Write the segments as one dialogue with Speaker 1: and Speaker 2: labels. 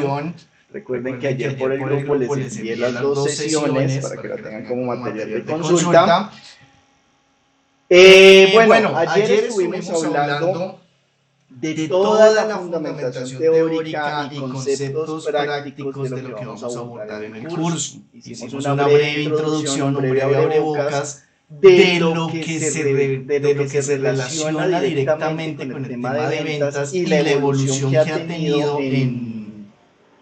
Speaker 1: sesión. Recuerden que ayer por el grupo les envié las 2 sesiones para que la tengan como material de consulta. Bueno, ayer estuvimos hablando de toda la fundamentación teórica y conceptos prácticos de lo que vamos a abordar en el curso. Hicimos una breve introducción, un breve abrebocas de lo que se relaciona directamente con el tema de ventas y la evolución que ha tenido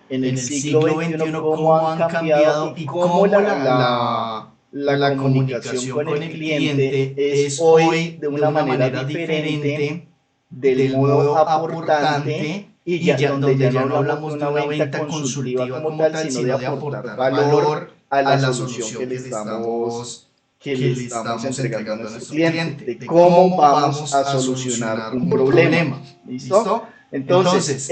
Speaker 1: en el siglo XXI, cómo han cambiado y cómo la comunicación con el cliente es hoy de una manera diferente del modo aportante y ya donde ya no hablamos de una venta consultiva como tal, sino de aportar valor a la solución que le estamos entregando a nuestro cliente, de cómo vamos a solucionar un problema. ¿Listo? Entonces,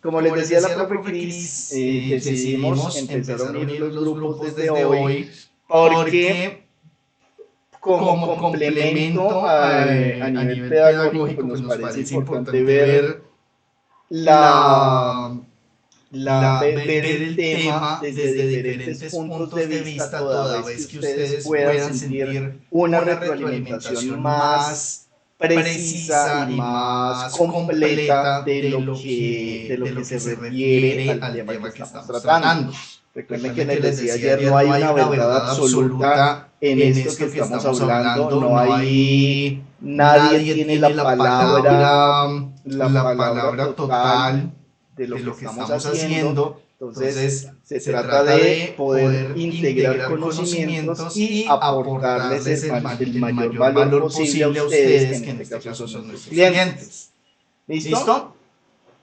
Speaker 1: como les decía la profe Cris, decidimos empezar a unir los grupos desde hoy porque como complemento a nivel pedagógico pues nos parece importante ver ver el tema desde diferentes puntos de vista, toda vez que ustedes puedan sentir una retroalimentación más precisa y más completa de lo que se refiere al tema que estamos tratando. Recuerden que les decía ayer, no hay una verdad absoluta en esto que estamos hablando, no hay, nadie tiene la palabra total de lo que estamos haciendo. Entonces se trata de poder integrar conocimientos y aportarles el mayor valor posible a ustedes, que en este caso son nuestros clientes. ¿Listo?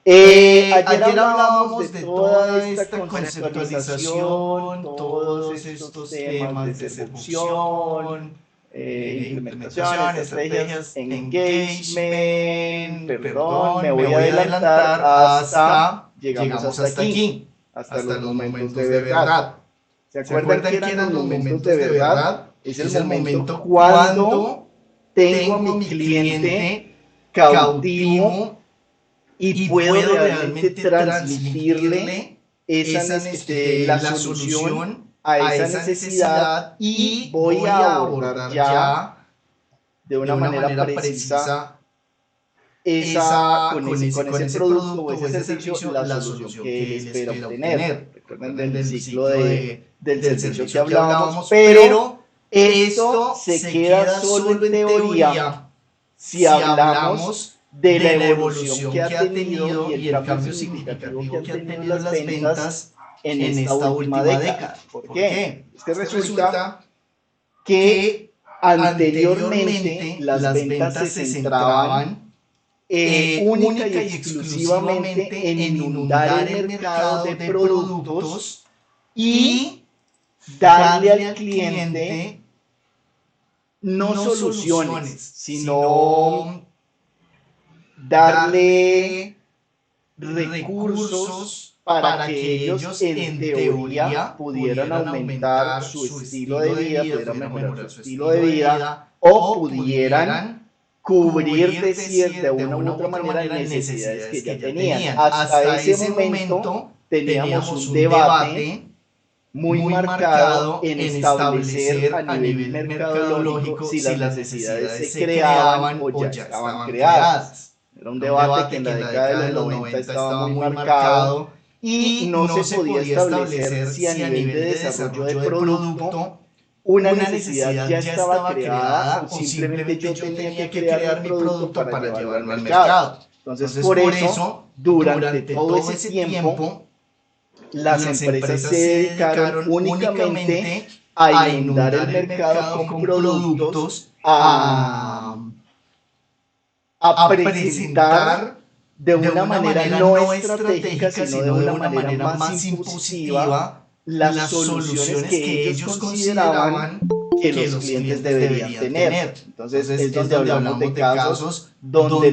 Speaker 1: Ayer hablábamos de toda esta conceptualización, todos estos temas de seducción, implementación, estrategias, engagement, perdón, me voy a adelantar hasta, llegamos hasta aquí, hasta los momentos de verdad. ¿Se acuerdan que eran los momentos de verdad? Es el momento cuando tengo a mi cliente cautivo y puedo realmente transmitirle la solución a esa necesidad y voy a abordar ya de una manera precisa con ese producto o ese servicio la solución que él espera obtener. Recuerden del ciclo del servicio que hablábamos, pero esto se queda solo en teoría si hablamos de la evolución que ha tenido y el cambio significativo que han tenido las ventas en esta última década. ¿Por qué? Es que resulta que anteriormente las ventas se centraban única y exclusivamente en inundar el mercado de productos y darle al cliente no soluciones, sino darle recursos para que ellos en teoría pudieran aumentar su estilo de vida, pudieran mejorar su estilo de vida o pudieran cubrir de una u otra manera las necesidades que ya tenían. Hasta ese momento teníamos un debate muy marcado en establecer a nivel mercadológico si las necesidades se creaban o ya estaban creadas. Era un debate que en la década de los 90 estaba muy marcado y no se podía establecer si a nivel de desarrollo de producto una necesidad ya estaba creada o simplemente yo tenía que crear mi producto para llevarlo al mercado. Entonces, por eso, durante todo ese tiempo, las empresas se dedicaron únicamente a inundar el mercado con productos, a presentar de una manera no estratégica, sino de una manera más impositiva las soluciones que ellos consideraban que los clientes deberían tener. Entonces es donde hablamos de casos donde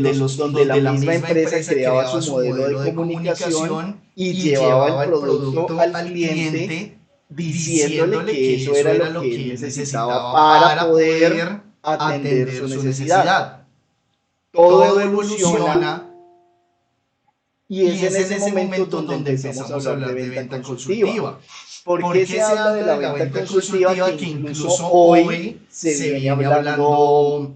Speaker 1: la misma empresa creaba su modelo de comunicación y llevaba el producto al cliente diciéndole que eso era lo que él necesitaba para poder atender su necesidad. Todo evoluciona Y es en ese momento donde empezamos a hablar de venta consultiva. ¿Por qué se habla de la venta consultiva? Que incluso hoy se viene hablando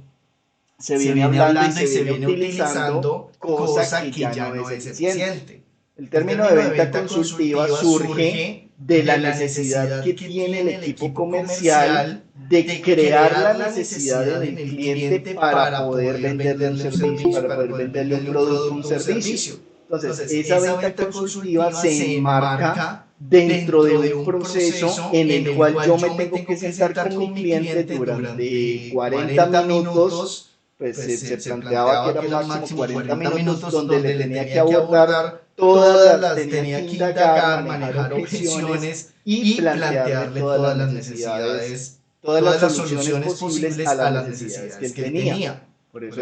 Speaker 1: y se viene utilizando, cosa que ya no es eficiente. El término de venta consultiva surge de la necesidad que tiene el equipo comercial de crear la necesidad en el cliente para poder venderle un servicio, para poder venderle un producto, un servicio. Entonces, esa venta consultiva se enmarca dentro de un proceso en el cual yo me tengo que sentar con mi cliente durante 40 minutos. Pues se planteaba que eran máximo 40 minutos donde le tenía que abordar tenía que indagar, manejar objeciones y plantearle todas las necesidades, todas las soluciones posibles a las necesidades que él tenía. Por eso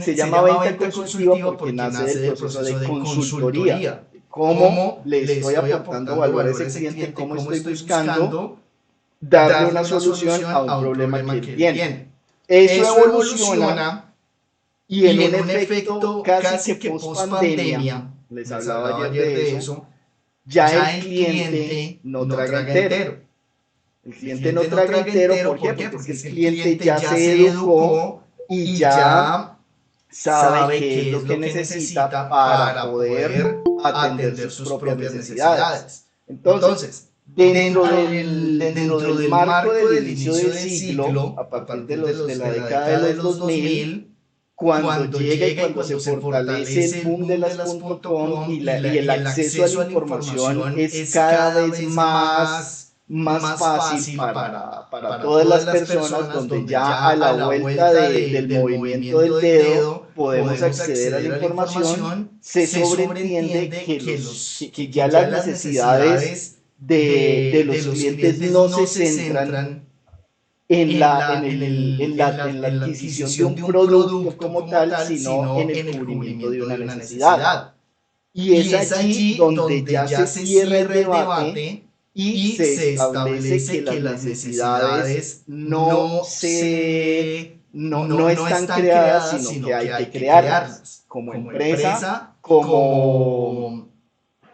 Speaker 1: se llama venta consultiva porque nace del proceso de consultoría. Cómo le estoy aportando valor a ese cliente, cómo estoy buscando darle una solución a un problema que él tiene. Eso evoluciona y en un efecto casi que post pandemia, les hablaba ayer de eso, ya el cliente no traga entero. El cliente no traga entero, ¿por qué? Porque el cliente ya se educó y ya sabe qué es lo que necesita para poder atender sus propias necesidades. Entonces, dentro del marco del inicio del siglo, a partir de la década de los 2000, cuando llega y cuando se fortalece el boom de las .com y el acceso a la información es cada vez más fácil para todas las personas, donde ya a la vuelta del movimiento del dedo podemos acceder a la información, se sobreentiende que ya las necesidades de los clientes no se centran en la adquisición de un producto como tal, sino en el cubrimiento de una necesidad. Y es allí donde ya se cierra el debate y se establece que las necesidades no están creadas, sino que hay que crearlas como empresa, como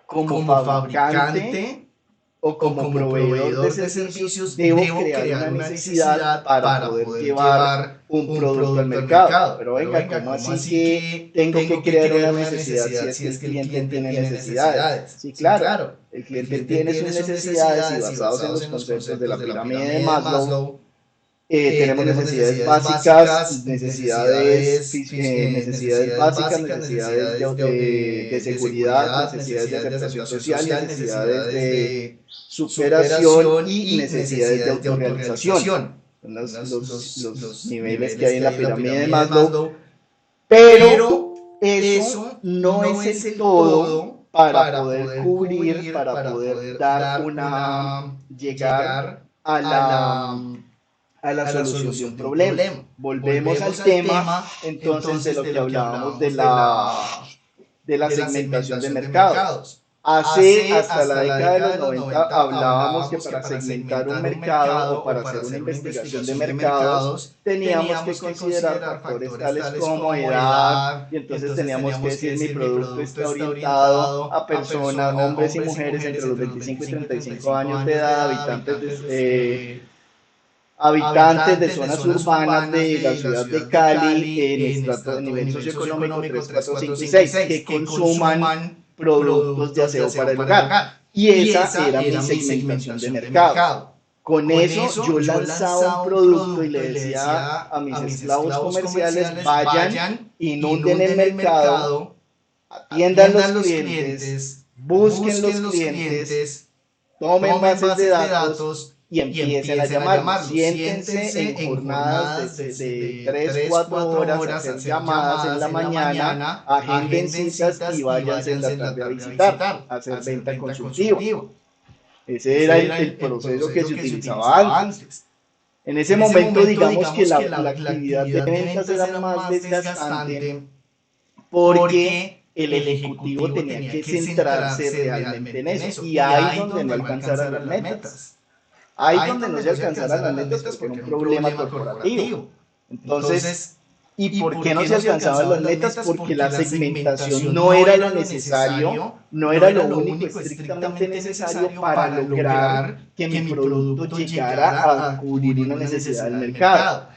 Speaker 1: fabricante o como proveedor de servicios. Debo crear una necesidad para poder llevar un producto al mercado. Pero venga, ¿cómo así que tengo que crear una necesidad si es que el cliente tiene necesidades? Sí, claro, el cliente tiene sus necesidades y basados en los conceptos de la pirámide de Maslow, tenemos necesidades básicas, necesidades básicas, necesidades de seguridad, necesidades de aceptación social, necesidades de superación y necesidades de autorrealización. Son los niveles que hay en la pirámide de Maslow, pero eso no es el todo para poder cubrir, para poder llegar a la solución de un problema. Volvemos al tema entonces de lo que hablábamos de la segmentación de mercados. Hasta la década de los 90 hablábamos que para segmentar un mercado o para hacer una investigación de mercados teníamos que considerar factores tales como edad, y entonces teníamos que decir mi producto está orientado a personas, hombres y mujeres entre los 25 y 35 años de edad, habitantes de zonas urbanas de la ciudad de Cali en estrato de nivel socioeconómico 3, 4, 5 y 6 que consuman productos de aseo para el hogar. Y esa era mi segmentación de mercado. Con eso yo lanzaba un producto y le decía a mis esclavos comerciales, vayan, inunden el mercado, atiendan los clientes, busquen los clientes, tomen bases de datos y empiecen a llamar. Siéntense en jornadas de 3, 4 horas a hacer llamadas en la mañana, agenden citas y váyanse en la tarde a visitar, a hacer venta consultiva. Ese era el proceso que se utilizaba antes. En ese momento, digamos que la actividad de ventas era más desgastante porque el ejecutivo tenía que centrarse realmente en eso. Y ahí donde no alcanzaran las metas. Ahí donde no se alcanzaran las metas, pues era un problema corporativo. Entonces, ¿Y por qué no se alcanzaban las metas? Porque la segmentación no era lo necesario, no era lo único estrictamente necesario para lograr que mi producto llegara a cubrir una necesidad del mercado.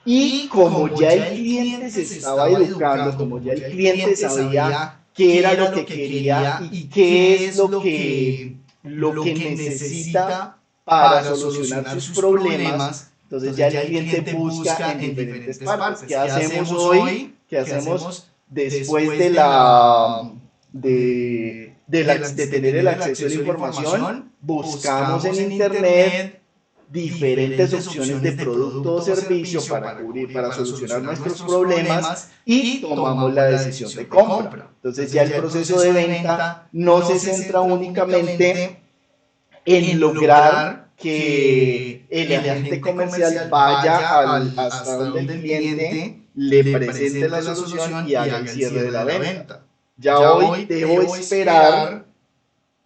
Speaker 1: Y como ya el cliente se estaba educando, como ya el cliente sabía qué era lo que quería y qué es lo que necesita para solucionar sus problemas, entonces ya el cliente busca en diferentes partes. ¿Qué hacemos hoy? ¿Qué hacemos después de tener el acceso a la información? Buscamos en Internet diferentes opciones de producto o servicio para cubrir, para solucionar nuestros problemas y tomamos la decisión de compra. Entonces ya el proceso de venta no se centra únicamente en lograr que el agente comercial vaya hasta donde el cliente le presente la solución y haga el cierre de la venta. Ya hoy debo esperar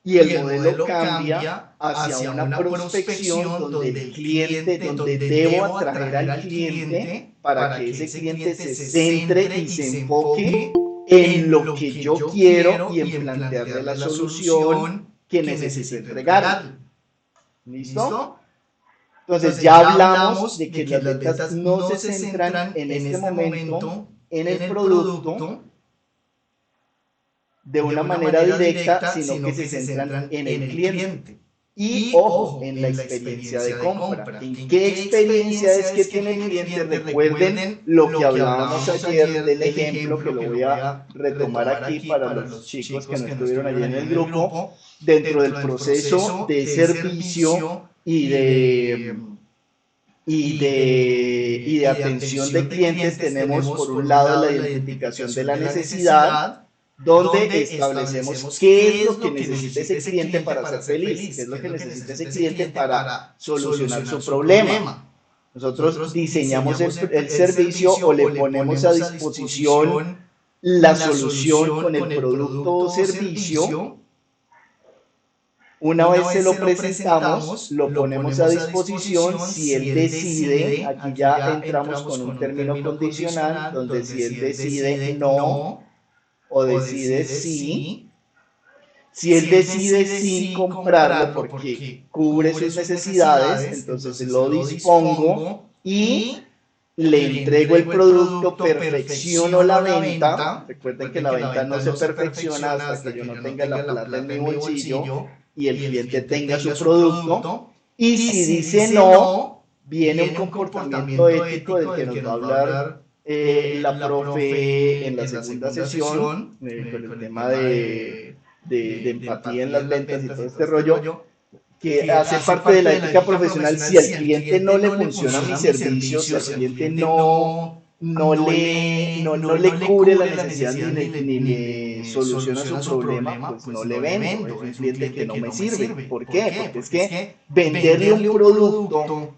Speaker 1: y el modelo cambia hacia una prospección donde el cliente, donde debo atraer al cliente para que ese cliente se centre y se enfoque en lo que yo quiero y en plantearle la solución que necesite entregar. ¿Listo? Entonces ya hablamos de que las ventas no se centran en este momento en el producto de una manera directa, sino que se centran en el cliente. Y ojo, en la experiencia de compra. ¿En qué experiencia es que tiene el cliente? Recuerden lo que hablábamos ayer del ejemplo, que lo voy a retomar aquí para los chicos que no estuvieron allí en el grupo. Dentro del proceso de servicio y de atención de clientes tenemos por un lado la identificación de la necesidad, donde establecemos qué es lo que necesita ese cliente para ser feliz, qué es lo que necesita ese cliente para solucionar su problema. Nosotros diseñamos el servicio o le ponemos a disposición la solución con el producto o servicio. Una vez se lo presentamos, lo ponemos a disposición. Si él decide, aquí ya entramos con un término condicional, donde si él decide no o decide sí, si él decide sí comprarlo porque cubre sus necesidades, entonces lo dispongo y le entrego el producto, perfecciono la venta. Recuerden que la venta no se perfecciona hasta que yo no tenga la plata en mi bolsillo y el cliente tenga su producto. Y si dice no, viene un comportamiento ético del que nos va a hablar la profe en la segunda sesión, con el tema de empatía en las ventas y todo este rollo, que hace parte de la ética profesional. Si al cliente no le funciona mi servicio, si al cliente no le cubre la necesidad ni le soluciona su problema, pues no le vendo. Es un cliente que no me sirve. ¿Por qué? Porque es que venderle un producto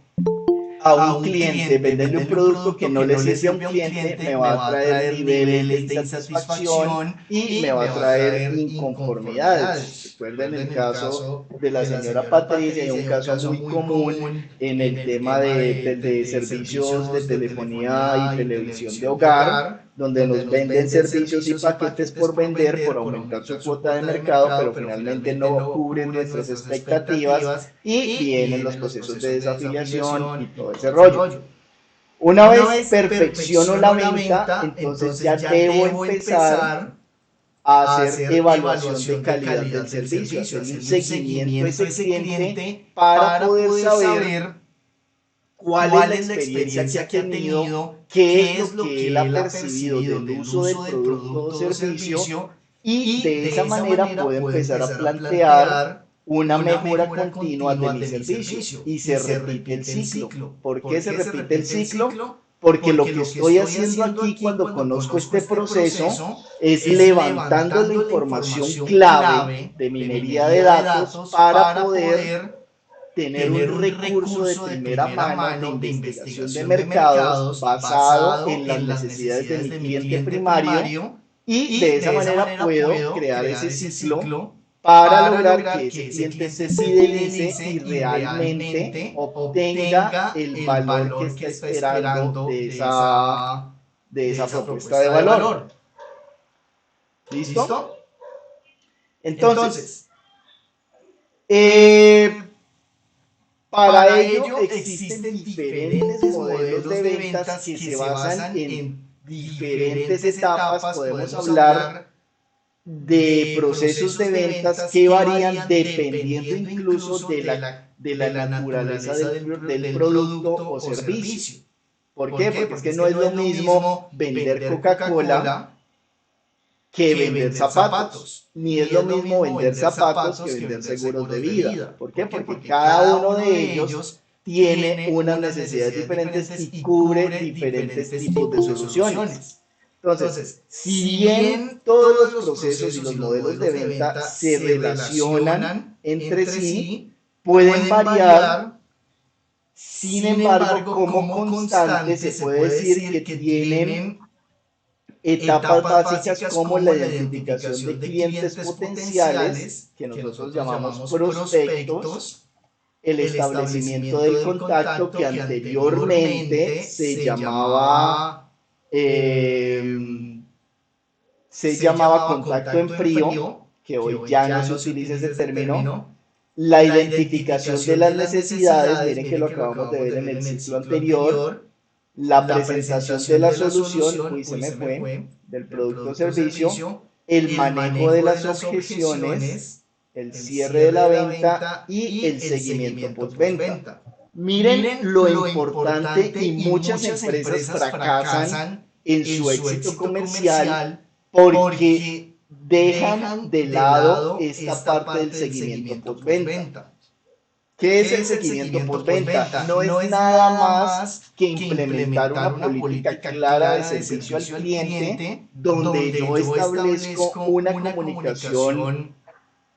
Speaker 1: a un cliente, venderle un producto que no le sirve a un cliente, me va a traer niveles de insatisfacción y me va a traer inconformidades. Recuerden el caso de la señora Patricia, es un caso muy común en el tema de servicios de telefonía y televisión de hogar, donde nos venden servicios y paquetes por vender, por aumentar su cuota de mercado, pero finalmente no cubren nuestras expectativas y vienen los procesos de desafiliación y todo ese rollo. Una vez perfecciono la venta, entonces ya debo empezar a hacer evaluación de calidad del servicio, hacer un seguimiento a ese cliente para poder saber cuál es la experiencia que ha tenido, qué es lo que él ha percibido del uso del producto o servicio, y de esa manera puedo empezar a plantear una mejora continua de mi servicio y se repite el ciclo. ¿Por qué se repite el ciclo? Porque lo que estoy haciendo aquí cuando conozco este proceso es levantando la información clave de minería de datos para poder tener un recurso de primera mano de investigación de mercados basado en las necesidades de mi cliente primario, y de esa manera puedo crear ese ciclo para lograr que ese cliente se fidelice y realmente obtenga el valor que está esperando de esa propuesta de valor. ¿Listo? Entonces, para ello existen diferentes modelos de ventas que se basan en diferentes etapas. Podemos hablar de procesos de ventas que varían dependiendo incluso de la naturaleza del producto o servicio. ¿Por qué? Porque es que no es lo mismo vender Coca-Cola que vender zapatos, ni es lo mismo vender zapatos que vender seguros de vida. ¿Por qué? Porque cada uno de ellos tiene unas necesidades diferentes y cubre diferentes tipos de soluciones. Entonces, si bien todos los procesos y los modelos de venta se relacionan entre sí, pueden variar. Sin embargo, como constante se puede decir que tienen etapas básicas como la identificación de clientes potenciales, que nosotros llamamos prospectos, el establecimiento del contacto, que anteriormente se llamaba contacto en frío, que hoy ya no se utiliza ese término, la identificación de las necesidades, miren que lo acabamos de ver en el ciclo anterior, la presentación de la solución, uy, se me fue, del producto o servicio, el manejo de las objeciones, el cierre de la venta y el seguimiento postventa. Miren lo importante, y muchas empresas fracasan en su éxito comercial porque dejan de lado esta parte del seguimiento postventa. ¿Qué es el seguimiento postventa? No es nada más que implementar una política clara de servicio al cliente donde yo establezco una comunicación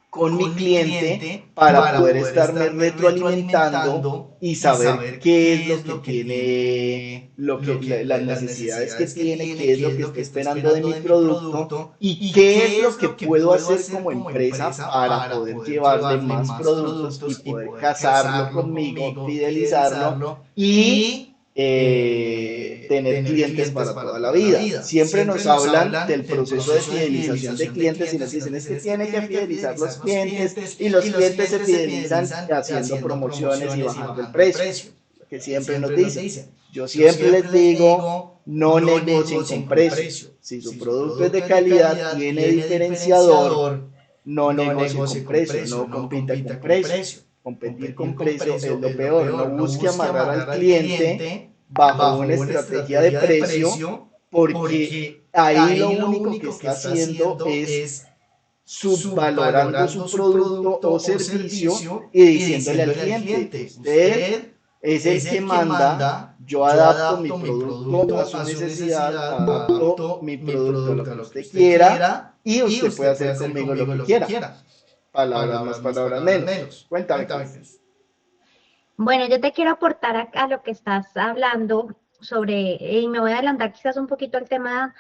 Speaker 1: con mi cliente para poder estarme retroalimentando y saber qué es lo que tiene, las necesidades que tiene, qué es lo que está esperando de mi producto y qué es lo que puedo hacer como empresa para poder llevarle más productos y poder casarlo conmigo, fidelizarlo y tener clientes para toda la vida. Siempre nos hablan del proceso de fidelización de clientes y nos dicen es que tiene que fidelizar los clientes y los clientes se fidelizan haciendo promociones y bajando el precio, que siempre nos dicen. Yo siempre les digo, no negocien con precio. Si su producto es de calidad, tiene diferenciador, no negocie con precio, no compita con precio. Competir con precio es lo peor. No busque amarrar al cliente bajo una estrategia de precio, porque ahí lo único que está haciendo es subvalorando su producto o servicio y diciéndole al cliente, usted es el que manda, yo adapto mi producto a su necesidad, adapto mi producto a lo que usted quiera y usted puede hacer conmigo lo que quiera. Palabras más, palabras menos. Cuéntame, Cris.
Speaker 2: Bueno, yo te quiero aportar a lo que estás hablando sobre, y me voy a adelantar quizás un poquito al tema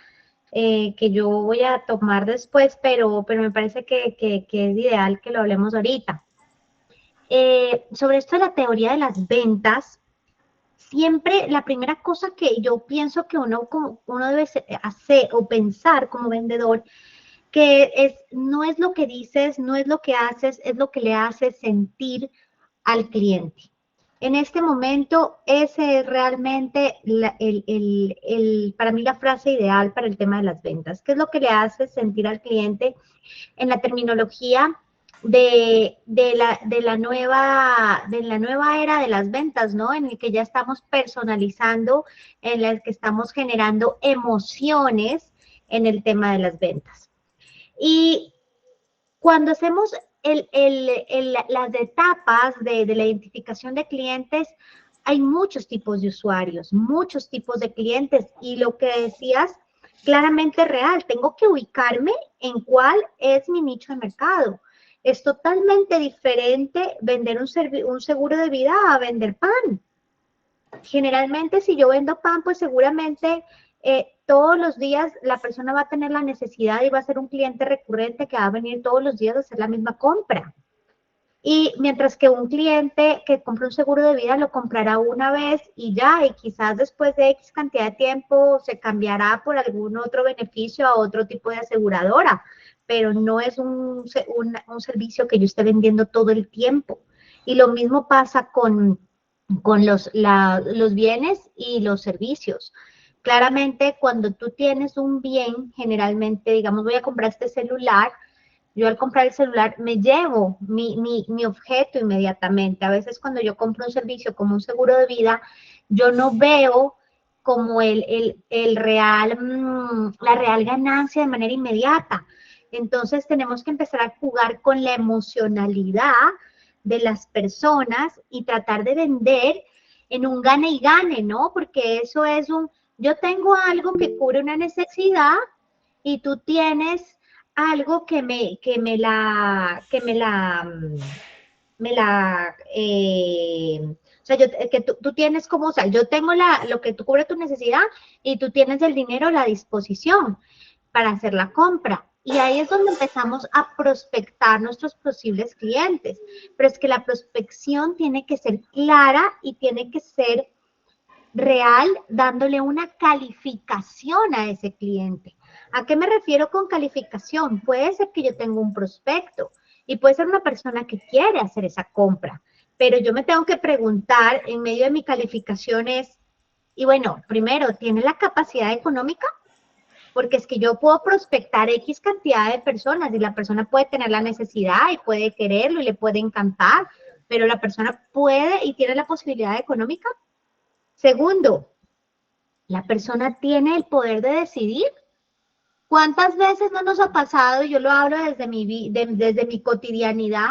Speaker 2: que yo voy a tomar después, pero me parece que es ideal que lo hablemos ahorita. Sobre esto de la teoría de las ventas, siempre la primera cosa que yo pienso que uno debe hacer o pensar como vendedor, no es lo que dices, no es lo que haces, es lo que le haces sentir al cliente. En este momento, ese es realmente para mí la frase ideal para el tema de las ventas. ¿Qué es lo que le hace sentir al cliente en la terminología de la nueva era de las ventas, ¿no? En el que ya estamos personalizando, en el que estamos generando emociones en el tema de las ventas. Y cuando hacemos las etapas de la identificación de clientes, hay muchos tipos de usuarios, muchos tipos de clientes, y lo que decías claramente es real. Tengo que ubicarme en cuál es mi nicho de mercado. Es totalmente diferente vender un seguro de vida a vender pan. Generalmente, si yo vendo pan, pues seguramente todos los días la persona va a tener la necesidad y va a ser un cliente recurrente que va a venir todos los días a hacer la misma compra. Y mientras que un cliente que compra un seguro de vida lo comprará una vez y ya, y quizás después de X cantidad de tiempo se cambiará por algún otro beneficio a otro tipo de aseguradora, pero no es un servicio que yo esté vendiendo todo el tiempo. Y lo mismo pasa con los bienes y los servicios. Claramente, cuando tú tienes un bien, generalmente, digamos, voy a comprar este celular, yo al comprar el celular me llevo mi objeto inmediatamente. A veces cuando yo compro un servicio como un seguro de vida, yo no veo como la real ganancia de manera inmediata. Entonces tenemos que empezar a jugar con la emocionalidad de las personas y tratar de vender en un gane y gane, ¿no? Porque eso es yo tengo algo que cubre una necesidad y tú tienes algo o sea, que tú tienes como, o sea, yo tengo lo que tú cubre tu necesidad y tú tienes el dinero a la disposición para hacer la compra. Y ahí es donde empezamos a prospectar nuestros posibles clientes. Pero es que la prospección tiene que ser clara y tiene que ser real, dándole una calificación a ese cliente. ¿A qué me refiero con calificación? Puede ser que yo tenga un prospecto y puede ser una persona que quiere hacer esa compra, pero yo me tengo que preguntar en medio de mi calificación y bueno, primero, ¿tiene la capacidad económica? Porque es que yo puedo prospectar X cantidad de personas y la persona puede tener la necesidad y puede quererlo y le puede encantar, pero la persona puede y tiene la posibilidad económica. Segundo, la persona tiene el poder de decidir. ¿Cuántas veces no nos ha pasado, y yo lo hablo desde mi cotidianidad,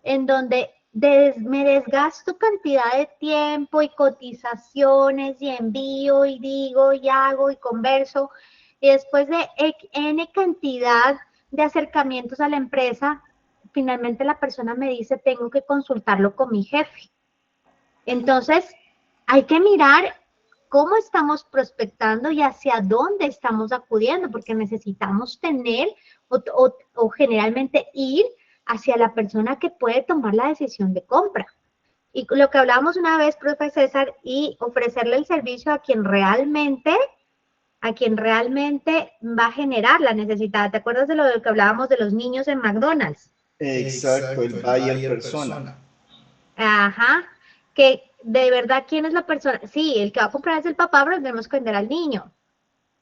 Speaker 2: en donde me desgasto cantidad de tiempo y cotizaciones y envío y digo y hago y converso, y después de N cantidad de acercamientos a la empresa, finalmente la persona me dice, tengo que consultarlo con mi jefe. Entonces, hay que mirar cómo estamos prospectando y hacia dónde estamos acudiendo, porque necesitamos tener o generalmente ir hacia la persona que puede tomar la decisión de compra. Y lo que hablábamos una vez, profe César, y ofrecerle el servicio a quien realmente va a generar la necesidad. ¿Te acuerdas de lo que hablábamos de los niños en McDonald's?
Speaker 1: Exacto, el buyer persona.
Speaker 2: Ajá, que de verdad, ¿quién es la persona? Sí, el que va a comprar es el papá, pero tenemos que vender al niño.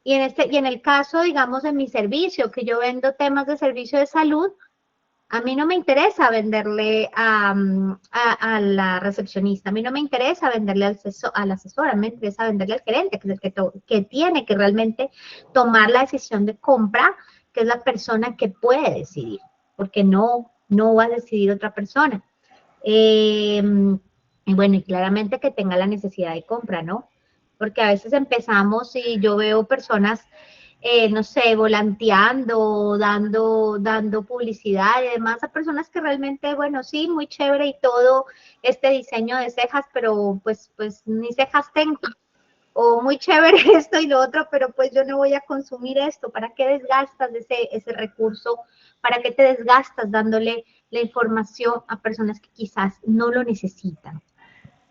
Speaker 2: Y en el caso, digamos, de mi servicio, que yo vendo temas de servicio de salud, a mí no me interesa venderle a la recepcionista, a mí no me interesa venderle al asesor, a mí me interesa venderle al gerente, que es el que tiene que realmente tomar la decisión de compra, que es la persona que puede decidir, porque no va a decidir otra persona. Y bueno, y claramente que tenga la necesidad de compra, ¿no? Porque a veces empezamos y yo veo personas, no sé, volanteando, dando publicidad y demás a personas que realmente, bueno, sí, muy chévere y todo este diseño de cejas, pero pues ni cejas tengo. O muy chévere esto y lo otro, pero pues yo no voy a consumir esto. ¿Para qué desgastas ese recurso? ¿Para qué te desgastas dándole la información a personas que quizás no lo necesitan?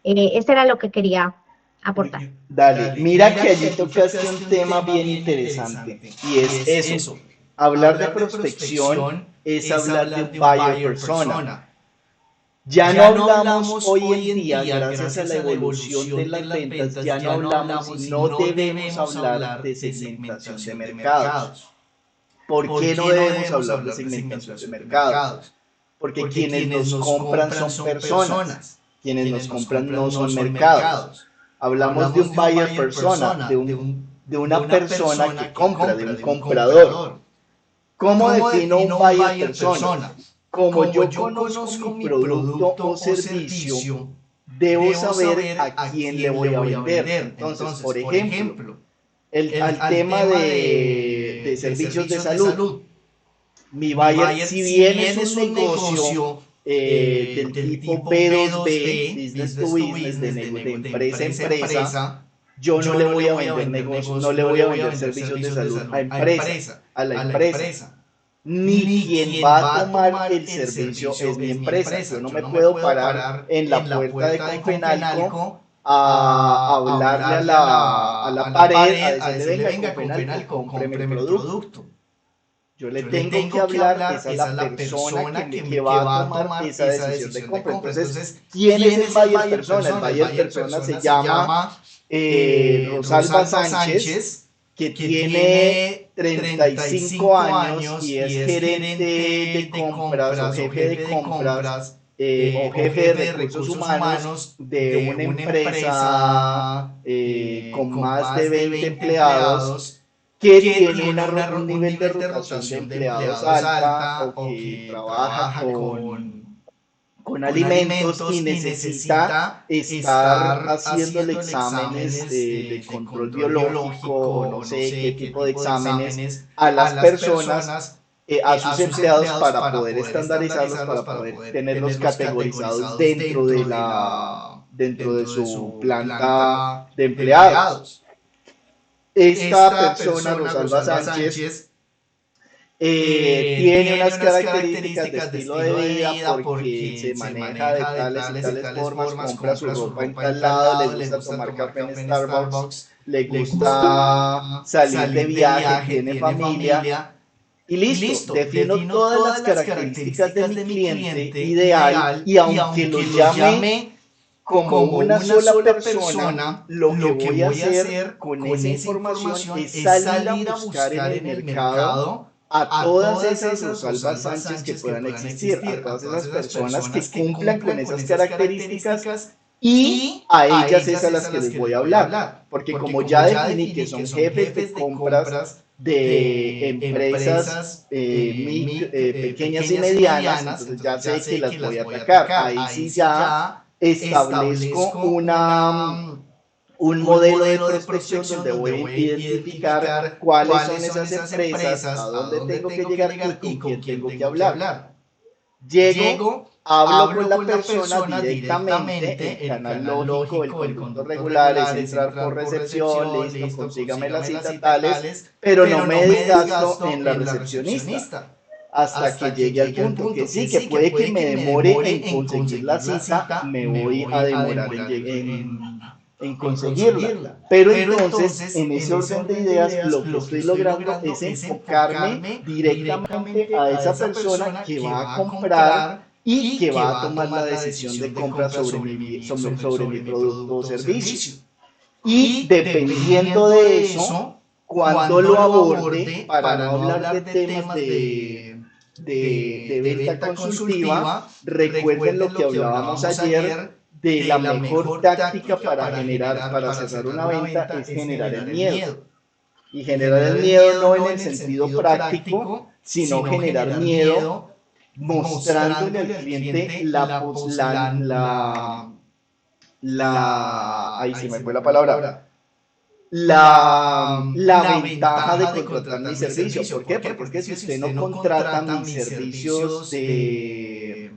Speaker 2: Eso era lo que quería aportar.
Speaker 1: Dale, mira que allí tocaste un tema bien interesante y es eso. Hablar de prospección es hablar de un buyer persona. Ya no hablamos hoy en día, gracias a la evolución de las ventas, ya no hablamos y no debemos hablar de segmentación de mercados. ¿Por qué no debemos hablar de segmentación de mercados? Porque quienes nos compran son personas, quienes nos compran no son mercados. Hablamos de un buyer persona, de una persona que compra, de un comprador. ¿Cómo defino un buyer persona? Como yo conozco mi producto o servicio, debo saber a quién le voy a vender. Entonces, por ejemplo, al tema de servicios de salud, mi buyer, si bien es un negocio del tipo B2B, business to business, de empresa a empresa, yo no le voy a vender negocio, no le voy a vender servicios de salud a la empresa. ni quien va a tomar el servicio es mi empresa. Yo no me puedo parar en la puerta de Confenalco a hablarle a la pared, a decirle, venga, Confenalco, cómpreme el producto. Yo le tengo que hablar, es a la persona que va a tomar esa decisión de compra. Entonces, ¿quién es el buyer persona? El buyer persona se llama Rosalba Sánchez, que tiene 35 años y es gerente de compras o jefe de compras o jefe de recursos humanos de una empresa con más de 20 empleados que tiene un nivel de rotación de empleados alta o que trabaja con alimentos y necesita estar haciéndole exámenes de control biológico o no sé qué tipo de exámenes a las personas, a sus empleados para poder estandarizarlos, para poder tenerlos categorizados dentro de su planta de empleados. Esta persona, Rosalba Sánchez, tiene unas características de estilo de vida porque se maneja de tales y tales formas, compra su ropa en tal lado, le gusta tomar café en Starbucks, le gusta salir de viaje, tiene familia y listo, defino todas las características de mi cliente ideal y aunque lo llame como una sola persona, lo que voy a hacer con esa información es salir a buscar en el mercado a todas esas Rosalba Sánchez que puedan existir, a todas esas personas que cumplan con esas características y a ellas es a las que les voy a hablar, porque como ya definí que son jefes de compras de empresas pequeñas y medianas, entonces ya sé que las voy a atacar, ahí sí ya establezco un modelo de prospección donde voy a identificar cuáles son esas empresas, a dónde tengo que llegar y con quién tengo que hablar. Llego, hablo con la persona directamente, el canal lógico, el conducto regular es entrar por recepción, listo, consígame la cita tales, pero no me desgasto en la recepcionista hasta que llegue al punto que sí, que puede que me demore en conseguir la cita, me voy a demorar en conseguirla. Pero entonces, en ese orden de ideas, lo que estoy logrando es enfocarme directamente a esa persona que va a comprar y que va a tomar la decisión de compra sobre mi producto o servicio. Y dependiendo de eso, cuando lo aborde, para no hablar de temas de venta consultiva, recuerden lo que hablábamos ayer de la mejor táctica para cerrar una venta es generar el miedo. Y generar el miedo no en el sentido práctico, sino generar miedo mostrándole al cliente ahí se me fue la palabra, la ventaja de contratar mi servicio. ¿Por qué? Porque es que si usted no contrata mis servicios de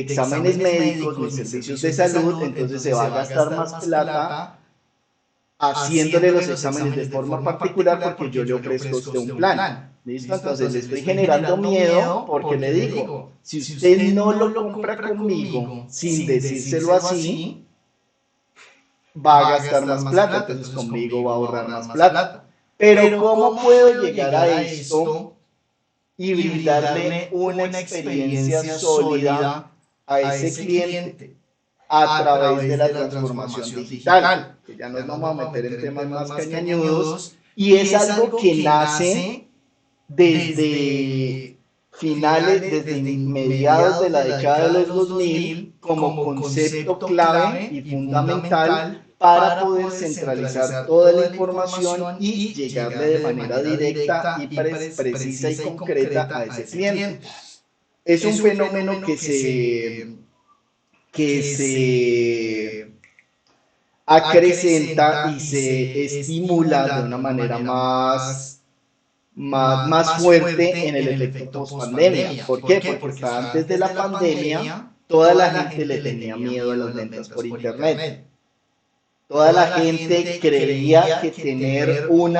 Speaker 1: exámenes médicos, mis servicios de salud, entonces se va a gastar más plata haciéndole los exámenes de forma particular porque yo le ofrezco a usted un plan. ¿Listo? Entonces le estoy generando miedo porque le digo, si usted no lo compra conmigo sin decírselo así, va a gastar más plata, entonces conmigo va a ahorrar más plata. Pero ¿cómo puedo llegar a esto y brindarle una experiencia sólida a ese cliente a través de la transformación digital? Que ya nos vamos a meter en temas más cañañudos y es algo que nace desde desde mediados de la década de los 2000 como concepto clave y fundamental para poder centralizar toda la información y llegarle de manera directa y precisa y concreta a ese cliente. Es un fenómeno que se acrecenta y se estimula de una manera más fuerte en el efecto post-pandemia. ¿Por qué? Porque antes de la pandemia toda la gente le tenía miedo a las ventas por internet. Toda la gente creía que tener un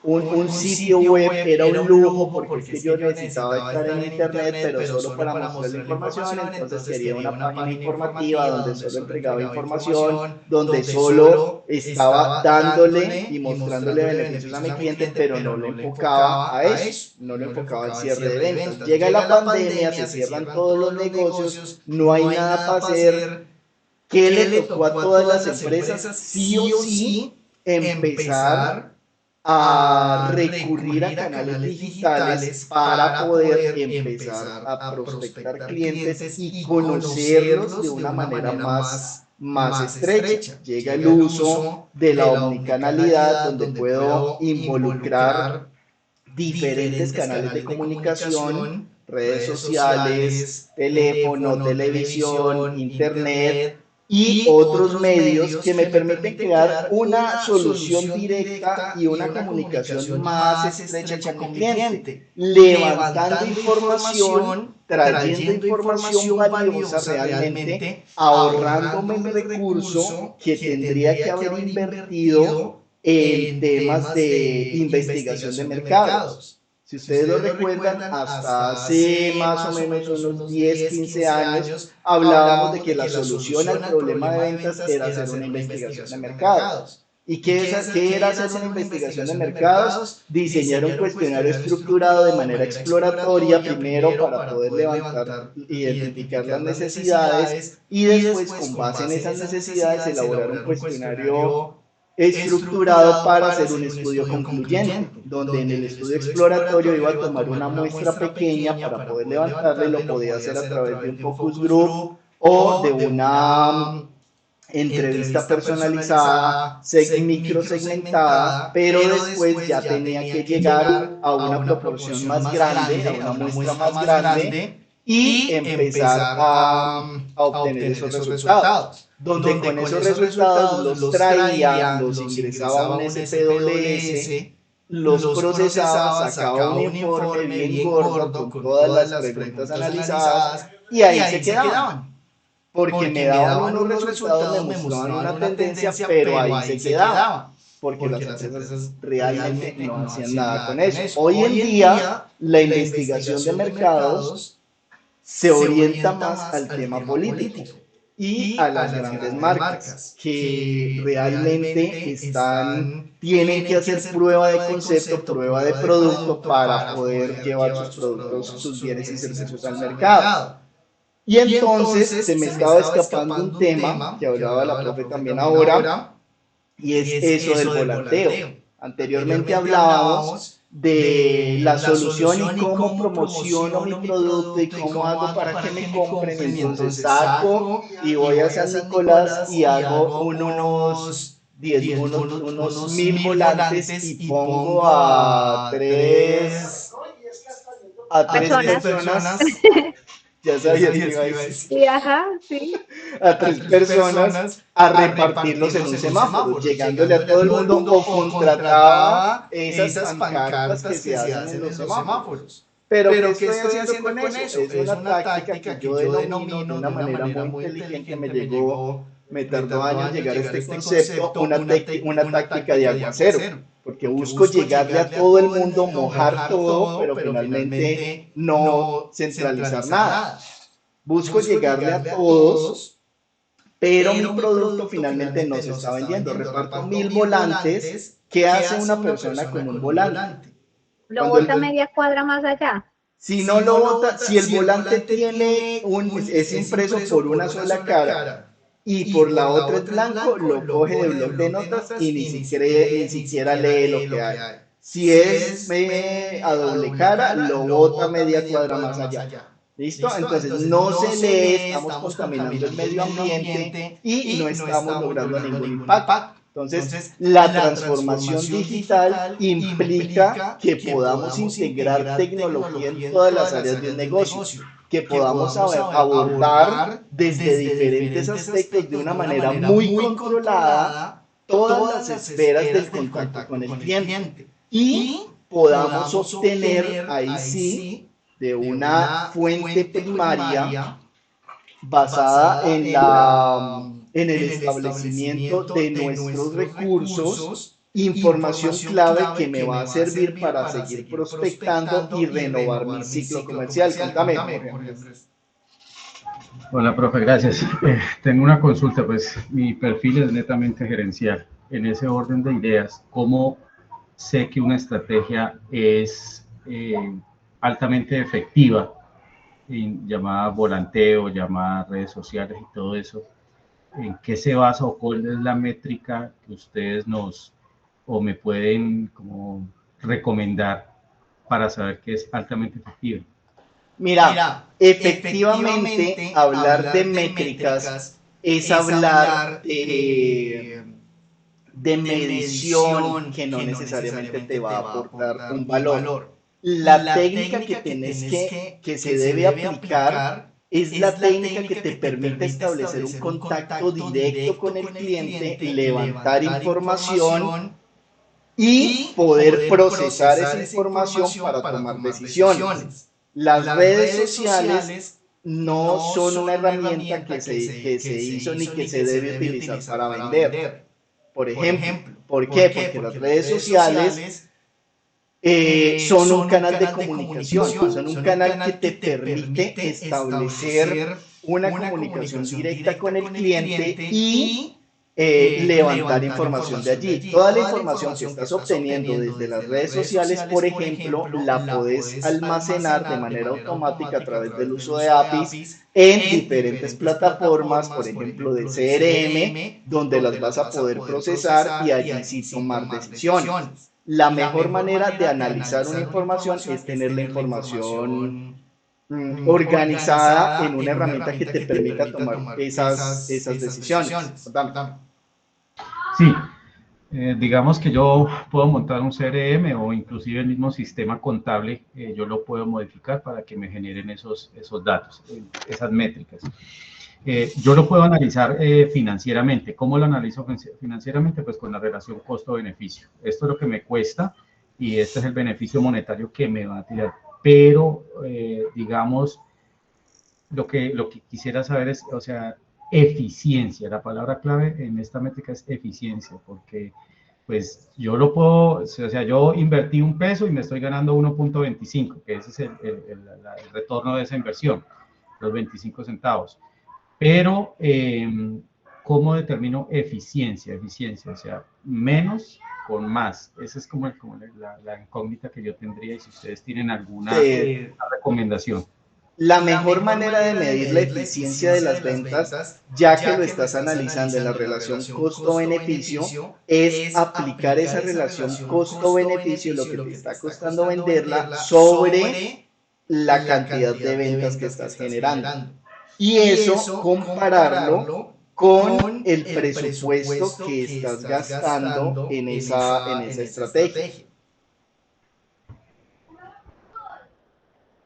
Speaker 1: un sitio web era un lujo porque es que yo necesitaba estar en internet, pero solo para mostrar la información, entonces quería una página informativa donde solo entregaba información, donde solo estaba dándole y mostrándole beneficios a mi cliente, pero no lo enfocaba a eso, no lo enfocaba al cierre de ventas. Llega la pandemia, se cierran todos los negocios, no hay nada para hacer. ¿Qué le tocó a todas las empresas? Sí o sí, empezar a recurrir a canales digitales para poder empezar a prospectar clientes y conocerlos de una manera más estrecha. Llega el uso de la omnicanalidad, donde puedo involucrar diferentes canales de comunicación, redes sociales, teléfono, televisión, internet y otros medios que me permiten crear una solución directa y una comunicación más estrecha con mi cliente, levantando información, trayendo información valiosa realmente, ahorrándome el recurso que tendría que haber invertido en temas de investigación de mercados. Si ustedes lo recuerdan, hasta hace más o menos unos 10, 15 años, hablábamos de que la solución al problema de ventas era hacer una investigación de mercados. ¿Y qué era hacer una investigación de mercados? Diseñar un cuestionario estructurado de manera exploratoria, primero para poder levantar, identificar las necesidades y después, con base en esas necesidades, elaborar un cuestionario estructurado para hacer un estudio concluyente, donde en el estudio exploratorio iba a tomar una muestra pequeña para poder levantarla y lo podía hacer a través de un focus group o de una entrevista personalizada, microsegmentada, pero después ya tenía que llegar a una proporción más grande, a una muestra más grande y empezar a obtener esos resultados, donde con esos resultados los traía, los ingresaba a un SPWS, los procesaba, sacaba un informe bien gordo con todas las preguntas analizadas y ahí se quedaban. Porque me daban unos resultados, me mostraban una tendencia, pero ahí se quedaba, porque las empresas realmente no hacían nada con eso. Hoy en día, la investigación de mercados se orienta más al tema político y a las grandes marcas que realmente tienen que hacer prueba de concepto, prueba de producto para poder llevar sus productos, sus bienes y servicios al mercado. Y entonces se me estaba escapando un tema que hablaba la profe también ahora, y es eso del volanteo. Anteriormente hablábamos de la solución y cómo promociono mi producto y cómo hago para que me compren. Entonces saco y voy a San Nicolás y hago unos 1000 volantes y pongo a tres personas. Ya sabía que iba a decir.
Speaker 2: Sí, ajá, sí.
Speaker 1: A tres personas a repartirlos en un semáforo, llegándole a todo el mundo, o contrataba esas pancartas que se hacen en los semáforos. Pero ¿qué estoy haciendo con eso? Es una táctica que yo denomino de una manera muy inteligente, me tardó años llegar a este concepto, una táctica de aguacero, porque busco llegarle a todo el mundo, mojar todo, pero finalmente no centralizar nada. Busco llegarle a todos, pero mi producto finalmente no se está vendiendo. Reparto 1000 volantes. ¿Qué hace una persona con un volante?
Speaker 2: Lo bota media cuadra más allá.
Speaker 1: Si no lo bota, si el volante es impreso por una sola cara y por la otra es blanco, lo coge de bloc de notas y ni siquiera lee lo que hay. Si es a doble cara, lo bota media cuadra más allá. ¿Listo? Entonces no se lee, estamos contaminando el medio ambiente y no estamos logrando ningún impacto. Entonces, la transformación digital implica que podamos integrar tecnología en todas las áreas del negocio, que podamos abordar desde diferentes aspectos de una manera muy controlada todas las esferas del contacto con el cliente y podamos obtener ahí sí de una fuente primaria basada en el establecimiento de nuestros recursos información clave que me va a servir para seguir prospectando y renovar mi ciclo comercial. Contame, Jorge Andrés.
Speaker 3: Hola, profe, gracias. Tengo una consulta, pues mi perfil es netamente gerencial. En ese orden de ideas, ¿cómo sé que una estrategia es altamente efectiva, llamada volanteo, llamada redes sociales y todo eso? ¿En qué se basa o cuál es la métrica que ustedes o me pueden como recomendar para saber que es altamente efectiva?
Speaker 1: Mira, efectivamente, hablar de métricas es hablar de medición que no necesariamente te va a aportar un valor. La técnica que tenés que se debe aplicar es la técnica que te permite establecer un contacto directo con el cliente, levantar información y poder procesar esa información para tomar decisiones. Las redes sociales no son una herramienta que se hizo ni que se debe utilizar para vender. Por ejemplo, ¿por qué? Porque las redes sociales son un canal de comunicación, son un canal que te permite establecer una comunicación directa con el cliente y levantar información de allí. Toda la información que estás obteniendo desde las redes sociales, por ejemplo, la podés almacenar de manera automática a través del uso de APIs en diferentes plataformas, por ejemplo, de CRM, donde las vas a poder procesar y allí sí tomar decisiones. La mejor manera de analizar una información es tener la información organizada en una herramienta que te permita tomar esas decisiones. Contame.
Speaker 3: Sí, digamos que yo puedo montar un CRM o inclusive el mismo sistema contable, yo lo puedo modificar para que me generen esos datos, esas métricas. Yo lo puedo analizar financieramente. ¿Cómo lo analizo financieramente? Pues con la relación costo-beneficio. Esto es lo que me cuesta y este es el beneficio monetario que me va a tirar. Pero, digamos, lo que quisiera saber es, o sea, eficiencia. La palabra clave en esta métrica es eficiencia, porque pues yo lo puedo, o sea, yo invertí $1 y me estoy ganando 1.25, que ese es el retorno de esa inversión, los 25 centavos. Pero, ¿cómo determino eficiencia? Eficiencia, o sea, menos con más. Esa es como la incógnita que yo tendría, y si ustedes tienen alguna recomendación.
Speaker 1: La mejor manera de medir la eficiencia de las ventas, ya que lo estás analizando en la relación costo-beneficio, es aplicar esa relación costo-beneficio, lo que te está costando venderla, sobre la cantidad de ventas que estás generando. Y eso compararlo con el presupuesto que estás gastando en esa estrategia.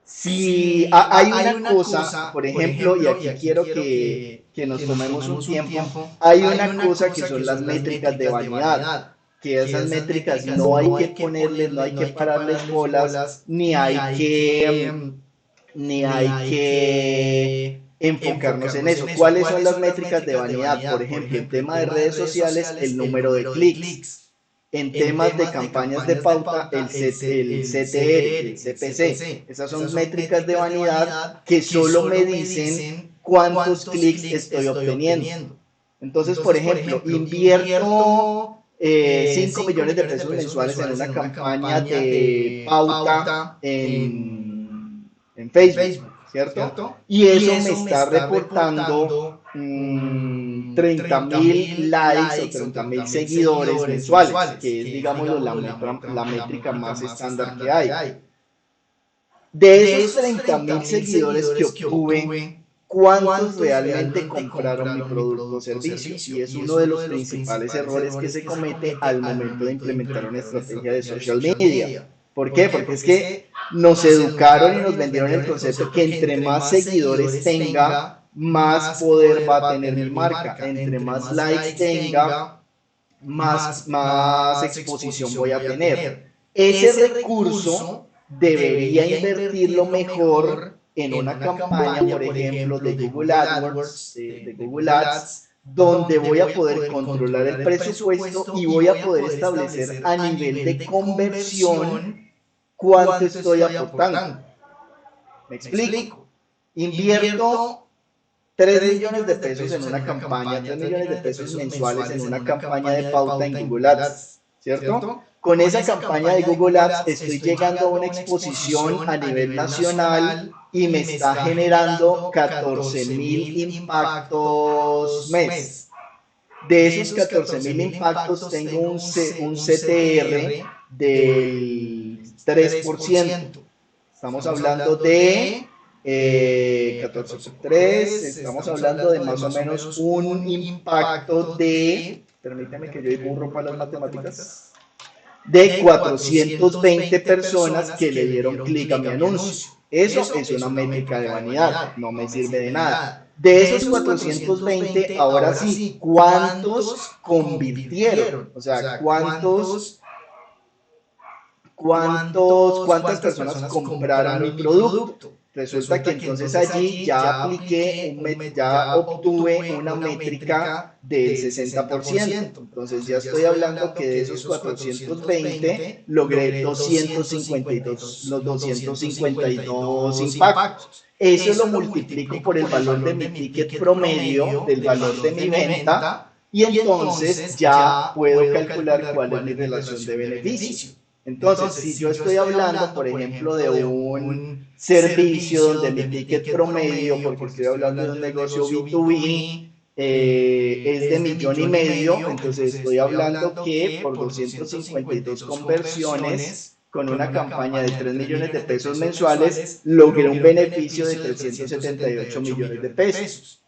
Speaker 1: Si hay una cosa, por ejemplo, y aquí quiero que nos tomemos un tiempo, hay una cosa que son las métricas de vanidad, que esas métricas no hay que ponerles, no hay que pararles bolas, ni hay que enfocarnos en eso. ¿Cuáles son las métricas de vanidad? Por ejemplo, en tema de redes sociales, el número de clics. En temas de campañas de pauta, el CTR, el CPC. Esas son métricas de vanidad que solo me dicen cuántos clics estoy obteniendo. Entonces, por ejemplo, invierto 5 millones de pesos mensuales en una campaña de pauta en Facebook, ¿cierto? Y eso me está reportando 30.000 likes o 30.000 seguidores mensuales, que es, digámoslo, la métrica más estándar que hay. De esos 30.000 seguidores que obtuve, ¿cuántos realmente compraron mi producto o servicio? Y es uno de los principales errores que se comete al momento de implementar una estrategia de social media. ¿Por qué? Porque es que nos educaron y nos vendieron el concepto que entre más seguidores tenga, más poder va a tener mi marca. Entre más likes tenga, más exposición voy a tener. Ese recurso debería invertirlo mejor en una campaña, por ejemplo, de Google AdWords, de Google Ads, donde voy a poder controlar el presupuesto y voy a poder establecer a nivel de conversión cuánto estoy aportando. Me explico. Invierto 3 millones de pesos en una campaña, 3 millones de pesos mensuales en una campaña de pauta en Google Ads, ¿cierto? Con esa campaña de Google Ads estoy llegando a una exposición a nivel nacional y me está generando 14.000 impactos mes. De esos 14.000 impactos tengo un CTR del 3%. Estamos hablando de 14 por 3, estamos hablando de más o menos un impacto de, permítame que yo burro para las matemáticas, de 420 personas que le dieron clic a mi anuncio. Eso es una métrica de vanidad, no me sirve de nada. De esos 420, ahora sí, ¿cuántos convirtieron? O sea, ¿cuántas personas compraron mi producto? Resulta que entonces allí ya apliqué, ya obtuve una métrica del 60%. Entonces ya estoy hablando que de esos 420 logré 252, los 252 impactos. Eso lo multiplico por el valor de mi ticket promedio, del valor de mi venta, y entonces ya puedo calcular cuál es mi relación de beneficio. Entonces, si yo estoy hablando, por ejemplo, de un servicio donde mi ticket promedio, porque estoy hablando de un negocio B2B, es de 1,5 millones, entonces estoy hablando que por 252 conversiones, con una campaña de 3 millones de pesos mensuales, logré un beneficio de 378 millones de pesos.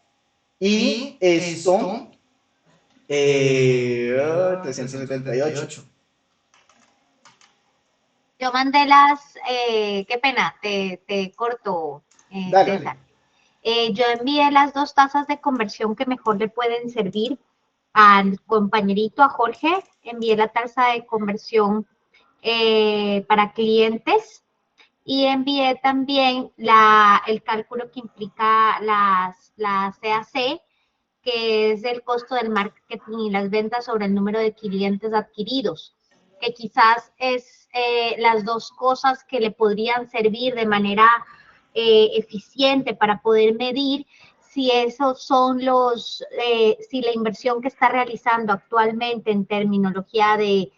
Speaker 1: Y esto, 378.
Speaker 2: Yo mandé las, qué pena, te corto, César. Yo envié las 2 tasas de conversión que mejor le pueden servir al compañerito, a Jorge. Envié la tasa de conversión para clientes y envié también el cálculo que implica la CAC, que es el costo del marketing y las ventas sobre el número de clientes adquiridos, que quizás es las 2 cosas que le podrían servir de manera eficiente para poder medir si esos son si la inversión que está realizando actualmente en terminología de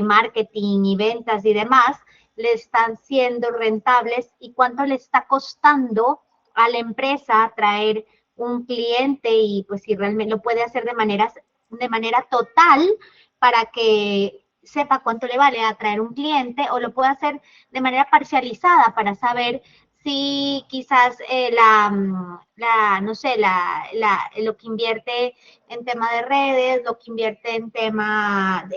Speaker 2: marketing y ventas y demás, le están siendo rentables y cuánto le está costando a la empresa traer un cliente y pues si realmente lo puede hacer de manera total para que sepa cuánto le vale atraer un cliente o lo puede hacer de manera parcializada para saber si quizás no sé, lo que invierte en tema de redes, lo que invierte en tema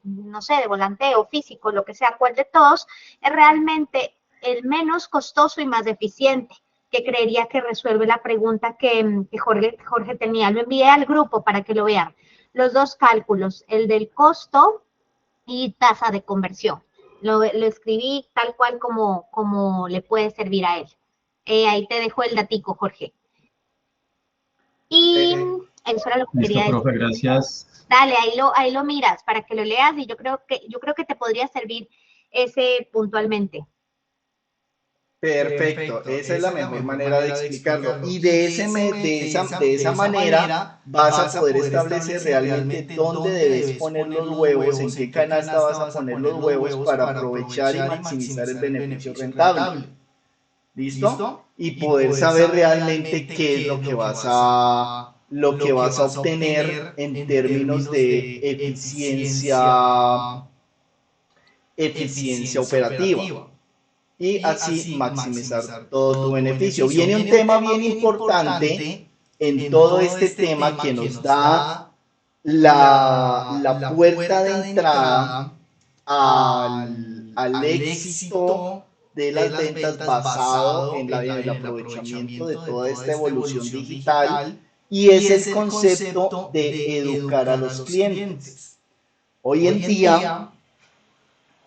Speaker 2: no sé, de volanteo físico, lo que sea, cuál de todos, es realmente el menos costoso y más eficiente, que creería que resuelve la pregunta que Jorge tenía. Lo envié al grupo para que lo vean. Los 2 cálculos, el del costo y tasa de conversión. Lo escribí tal cual como le puede servir a él. Ahí te dejo el datico, Jorge. Y eso era lo que quería decir.
Speaker 3: Profe, gracias.
Speaker 2: Dale, ahí lo miras para que lo leas y yo creo que te podría servir ese puntualmente.
Speaker 1: Perfecto, esa es la mejor manera de explicarlo. Y de esa manera vas a poder establecer realmente dónde debes poner los huevos, en qué canasta vas a poner los huevos para aprovechar y maximizar el beneficio rentable. ¿Listo? Y poder saber realmente qué es lo que vas a obtener en términos de eficiencia operativa. Y así maximizar todo tu beneficio. Viene un tema bien importante en todo este tema que nos da la puerta de entrada al éxito de las ventas basado en el aprovechamiento de toda esta evolución digital, y es el concepto de educar a los clientes. Hoy en día,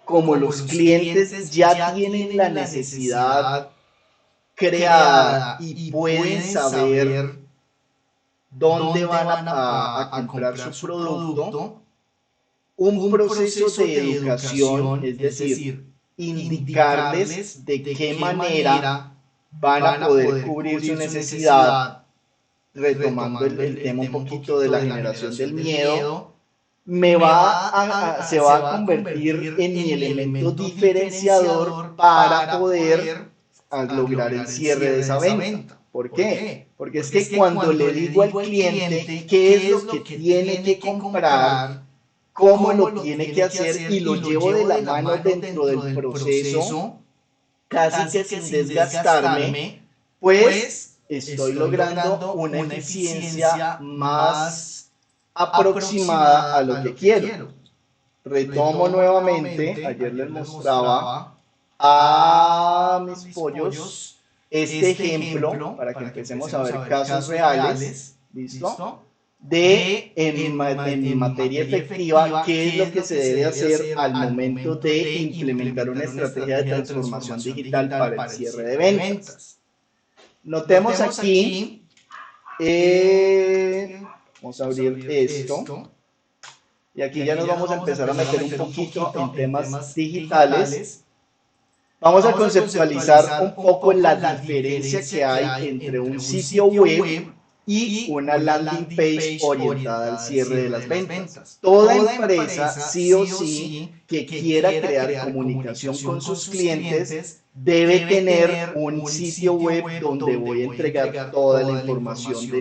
Speaker 1: como los clientes ya tienen la necesidad creada y pueden saber dónde van a comprar su producto, un proceso de educación, es decir, indicarles de qué manera van a poder cubrir su necesidad, retomando el tema un poquito de la generación del miedo, se va a convertir en mi elemento diferenciador para poder lograr el cierre de esa venta. ¿Por qué? Porque es que cuando le digo al cliente qué es lo que tiene que comprar, cómo lo tiene que hacer y lo llevo de la mano dentro del proceso, casi que sin desgastarme, pues estoy logrando una eficiencia más aproximada a lo que quiero. Retomo nuevamente, ayer les mostraba a mis pollos este ejemplo para que empecemos a ver casos reales, ¿listo? En materia efectiva, qué es lo que se debe hacer al momento de implementar una estrategia de transformación digital para el cierre de ventas. Notemos aquí, vamos a abrir esto, y aquí ya nos vamos a empezar a meter un poquito en temas digitales. Vamos a conceptualizar un poco la diferencia que hay entre un sitio web y una landing page orientada al cierre de las ventas. Toda empresa, sí o sí, que quiera crear comunicación con sus clientes, debe tener un sitio web donde voy a entregar toda la información de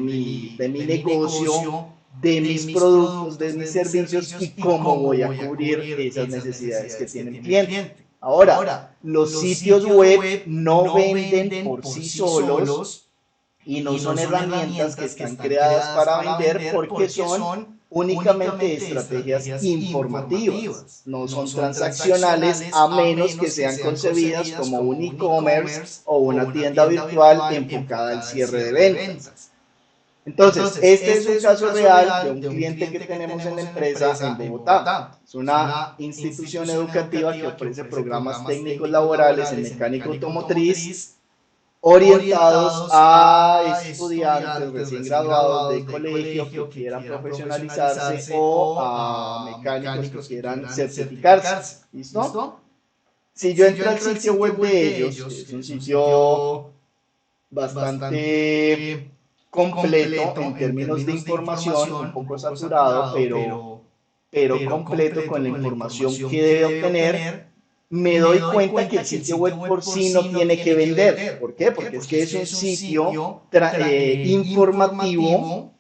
Speaker 1: mi negocio, de mis productos, de mis servicios y cómo voy a cubrir esas necesidades que tiene el cliente. Ahora, los sitios web no venden por sí solos y no son herramientas que están creadas para vender porque son únicamente estrategias informativas, no son transaccionales a menos que sean concebidas como un e-commerce o una tienda virtual enfocada al cierre de ventas. Entonces, este es un caso real de un cliente que tenemos en la empresa en Bogotá. Es una institución educativa que ofrece programas técnicos laborales en mecánica automotriz orientados a estudiantes recién graduados de colegio que quieran profesionalizarse o a mecánicos que quieran certificarse. ¿Listo? Si yo entro al sitio web de ellos, que es un sitio bastante completo en términos de información, un poco saturado, pero completo con la información que debe obtener, me doy cuenta que el sitio web por sí no tiene que vender. ¿Por qué? Porque es que es un sitio informativo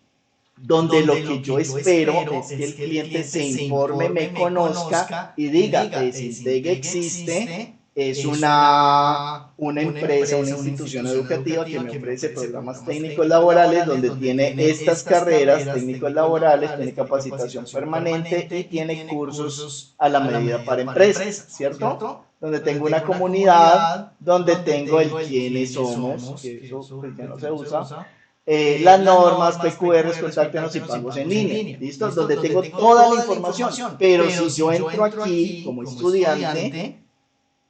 Speaker 1: donde lo que yo espero es que el cliente se informe, me conozca y diga, Sinteg existe, es una empresa, una institución educativa que me ofrece programas técnicos laborales donde tiene estas carreras, técnicos laborales, tiene capacitación permanente y tiene cursos a la medida para empresas, ¿cierto? Donde tengo una comunidad, donde tengo el quiénes somos, que eso pues ya no se usa, las normas, PQRs, contáctenos y pagos en línea, ¿listo? Donde tengo toda la información, pero si yo entro aquí como estudiante,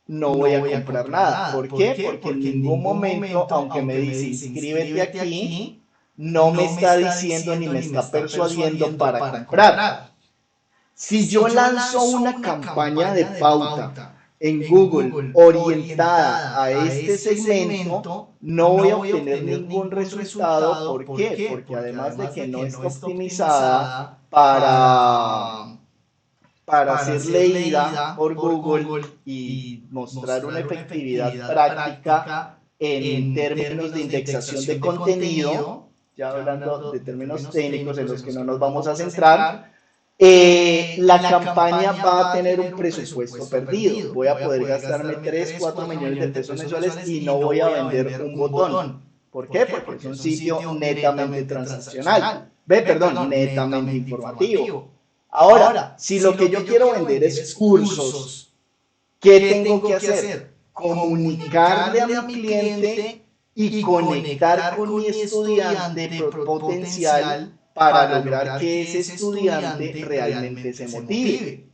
Speaker 1: no voy a comprar nada. ¿Por qué? Porque en ningún momento, aunque me dice inscríbete aquí, no me está diciendo ni me está persuadiendo para comprar. Si yo lanzo una campaña de pauta en Google orientada a este segmento, no voy a obtener ningún resultado. ¿Por qué? Porque además de que no está optimizada para ser leída por Google y mostrar una efectividad práctica en términos de indexación de contenido, ya hablando de términos técnicos en los que no nos vamos a centrar, la campaña va a tener un presupuesto perdido. Voy a poder gastarme 3, 4 millones de pesos mensuales y no voy a vender un botón. ¿Por qué? Porque es un sitio netamente transaccional. Netamente informativo. Ahora, si lo que yo quiero vender es cursos, ¿qué tengo que hacer? Comunicarle a mi cliente y conectar con mi estudiante potencial para lograr que ese estudiante realmente se motive.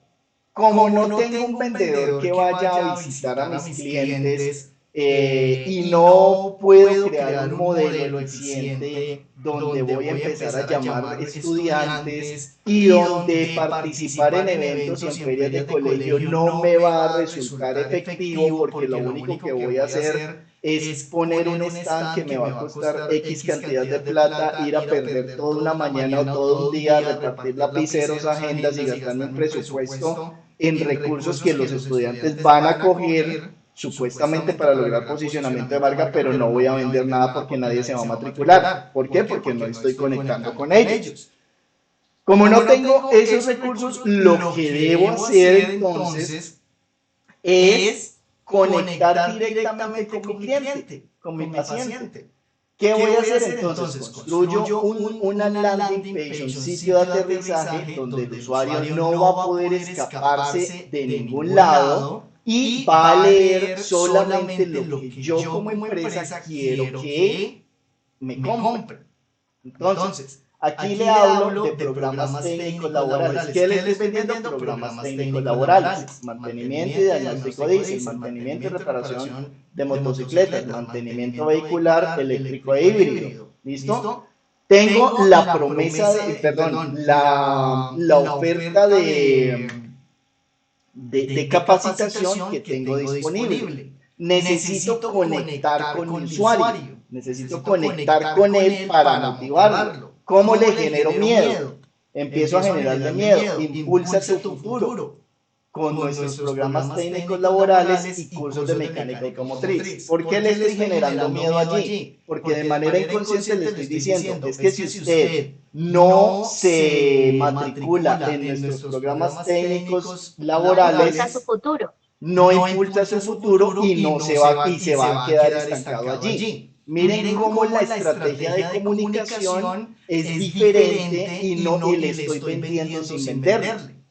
Speaker 1: Como no tengo un vendedor que vaya a visitar a mis clientes y no puedo crear un modelo eficiente donde voy a empezar a llamar estudiantes y donde participar en eventos y en ferias de colegio no me va a resultar efectivo, porque lo único que voy a hacer es poner un stand que me va a costar X cantidad de plata, ir a perder toda una mañana o todo un día, repartir lapiceros, agendas y gastarme un presupuesto en recursos que los estudiantes van a coger supuestamente para lograr posicionamiento de marca, pero no voy a vender nada porque nadie se va a matricular. ¿Por qué? Porque no estoy conectando con ellos. Como no tengo esos recursos, lo que debo hacer entonces es conectar directamente con mi cliente, con mi paciente. ¿Qué voy a hacer entonces? Construyo una landing page, un sitio de aterrizaje donde el usuario no va a poder escaparse de ningún lado y va a leer solamente lo que yo como empresa quiero que me compre. Entonces, aquí le hablo de programas técnicos laborales. ¿Qué les estoy vendiendo? Programas técnicos laborales. Mantenimiento y diagnóstico diésel, mantenimiento y reparación de motocicletas, mantenimiento vehicular eléctrico e híbrido. ¿Listo? Tengo la promesa de, perdón, la oferta de capacitación que tengo disponible. Necesito conectar con mi usuario. Necesito conectar con él para motivarlo. ¿Cómo le genero miedo? Empiezo a generarle miedo. Impulsa tu futuro con nuestros programas técnicos laborales y cursos de mecánica automotriz. ¿Por qué le estoy generando miedo allí? Porque de manera inconsciente le estoy diciendo, es que si usted no se matricula en nuestros programas técnicos laborales, no impulsa su futuro y se va a quedar estancado allí. Miren cómo la estrategia de comunicación es diferente y le estoy vendiendo sin venderle.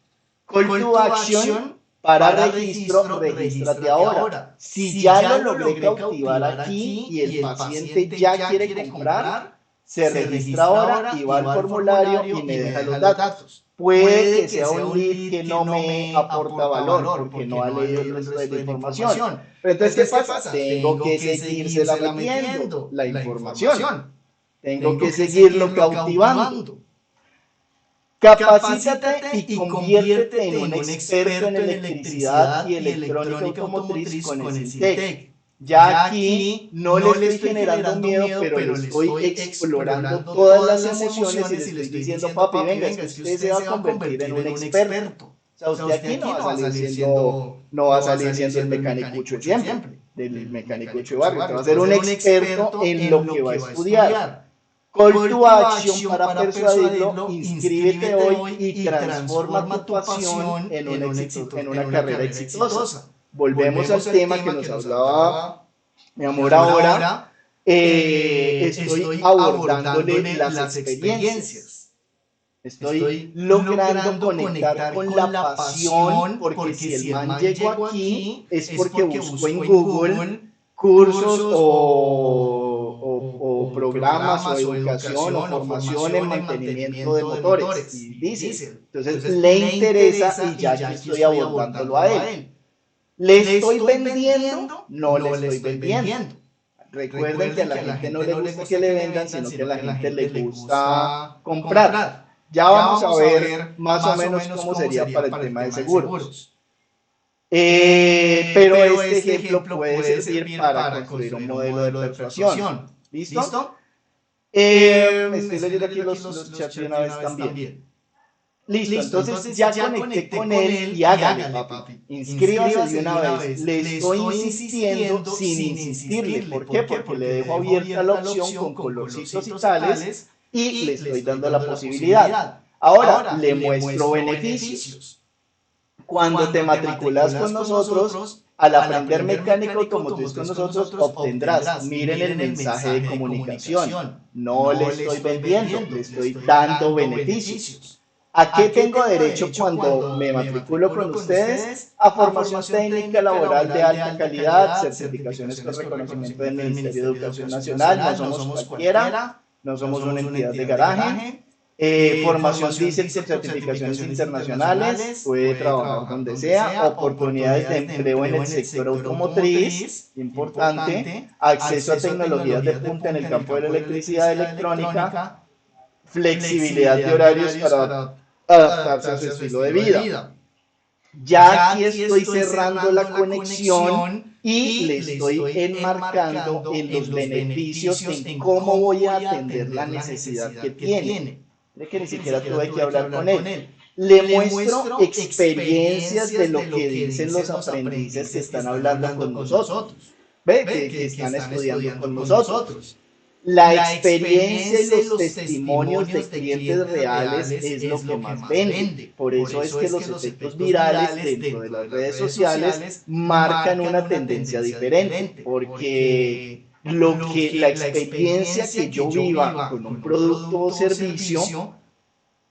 Speaker 1: Call to action para registro, regístrate ahora. Si ya lo logré cautivar aquí y el paciente ya quiere comprar, se registra ahora y va al formulario y me deja los datos. Puede que sea un lead que no me aporta valor porque no ha leído el resto de la información. Pero entonces, ¿qué pasa? Tengo que seguírsela metiendo la información. Tengo que seguirlo cautivando. Capacítate y conviértete en un experto en electricidad y electrónica automotriz con el SINTEC. Ya aquí no le estoy generando miedo, pero le estoy explorando todas las emociones y le estoy diciendo, papi, venga, es que usted se va a convertir en un experto. O sea, usted aquí no va a salir siendo el mecanicucho de siempre, del mecanicucho de barrio. Usted va a ser un experto en lo que va a estudiar. Call to action para persuadirlo, inscríbete hoy y transforma tu pasión en una carrera exitosa. Volvemos al tema que nos hablaba mi amor ahora. Estoy abordándole las experiencias. Estoy logrando conectar con la pasión, porque si el man llegó aquí es porque buscó en Google cursos o programas o educación o formación en mantenimiento de motores y diésel. Entonces le interesa y ya que estoy abordándolo a él. ¿Le estoy vendiendo? No le estoy vendiendo. Recuerden que a la gente no le gusta que le vendan, sino que a la gente le gusta comprar. Ya vamos a ver más o menos cómo sería para el tema de seguros. Pero este ejemplo puede servir para construir un modelo de persuasión. ¿Listo? Estoy leyendo aquí los chats de una vez también. Listo, entonces ya conecté con él y hágale, papi. Inscríbase de una vez. Le estoy insistiendo sin insistirle. ¿Por qué? Porque le dejo abierta la opción con colorcitos y tales y le estoy dando la posibilidad. Ahora le muestro beneficios. Cuando te matriculas con nosotros, al aprender mecánica automotriz con nosotros, obtendrás, miren el mensaje de comunicación. No le estoy vendiendo, le estoy dando beneficios. ¿A qué tengo derecho cuando me matriculo con ustedes? A formación técnica laboral de alta calidad, certificaciones con reconocimiento del Ministerio de Educación Nacional, no somos cualquiera, no somos una entidad de garaje. Formación diésel con certificaciones internacionales, puede trabajar donde sea, oportunidades de empleo en el sector automotriz, importante, acceso a tecnologías de punta en el campo de la electricidad electrónica, flexibilidad de horarios para adaptarse a su estilo de vida. Ya aquí estoy cerrando la conexión y le estoy enmarcando en los beneficios, en cómo voy a atender la necesidad que tiene. De que ni siquiera tuve que hablar con él. Le muestro experiencias de lo que dicen los aprendices que están hablando con nosotros, ¿ve? Que están estudiando con nosotros. La experiencia y los testimonios de clientes reales es lo que más vende. Por eso es que los efectos virales dentro de las redes sociales marcan una tendencia diferente, porque la experiencia que yo viva con un producto o servicio,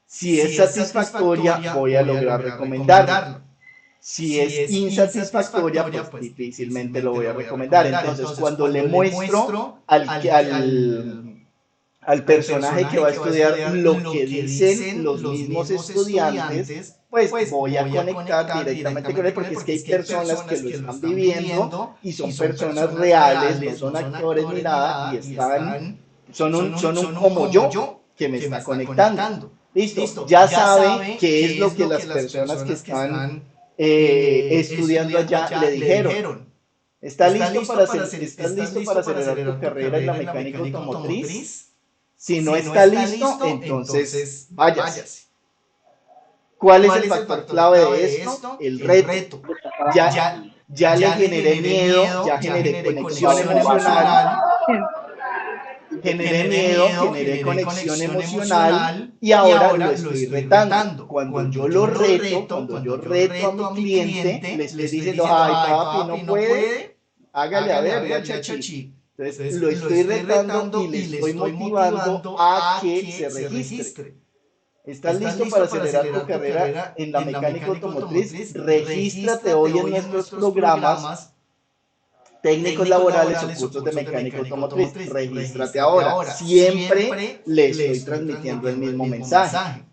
Speaker 1: si es satisfactoria, voy a lograr recomendarlo. Si es insatisfactoria, pues difícilmente lo voy a recomendar. Entonces, cuando le muestro al personaje que va a estudiar lo que dicen los mismos estudiantes, pues voy a conectar directamente con él, porque es que hay personas que lo están viviendo y son personas reales, no son actores ni nada, y son un como yo que me está conectando. Listo, ya sabe qué es lo que las personas que están estudiando allá le dijeron. ¿Estás listo para acelerar tu carrera en la mecánica automotriz? Si no está listo, entonces váyase. ¿Cuál es el factor clave de esto? El reto. Ya le generé miedo, ya generé conexión emocional. Generé conexión emocional y ahora lo estoy retando. Cuando yo lo reto, cuando yo reto a mi cliente, le estoy diciendo, ay papi, no puede, hágale a ver, chachi. Entonces lo estoy retando y le estoy motivando a que se registre. ¿Estás listo para acelerar tu carrera en la mecánica automotriz? Regístrate hoy en nuestros programas técnicos laborales o cursos de mecánica automotriz. Regístrate ahora. Siempre le estoy transmitiendo el mismo mensaje.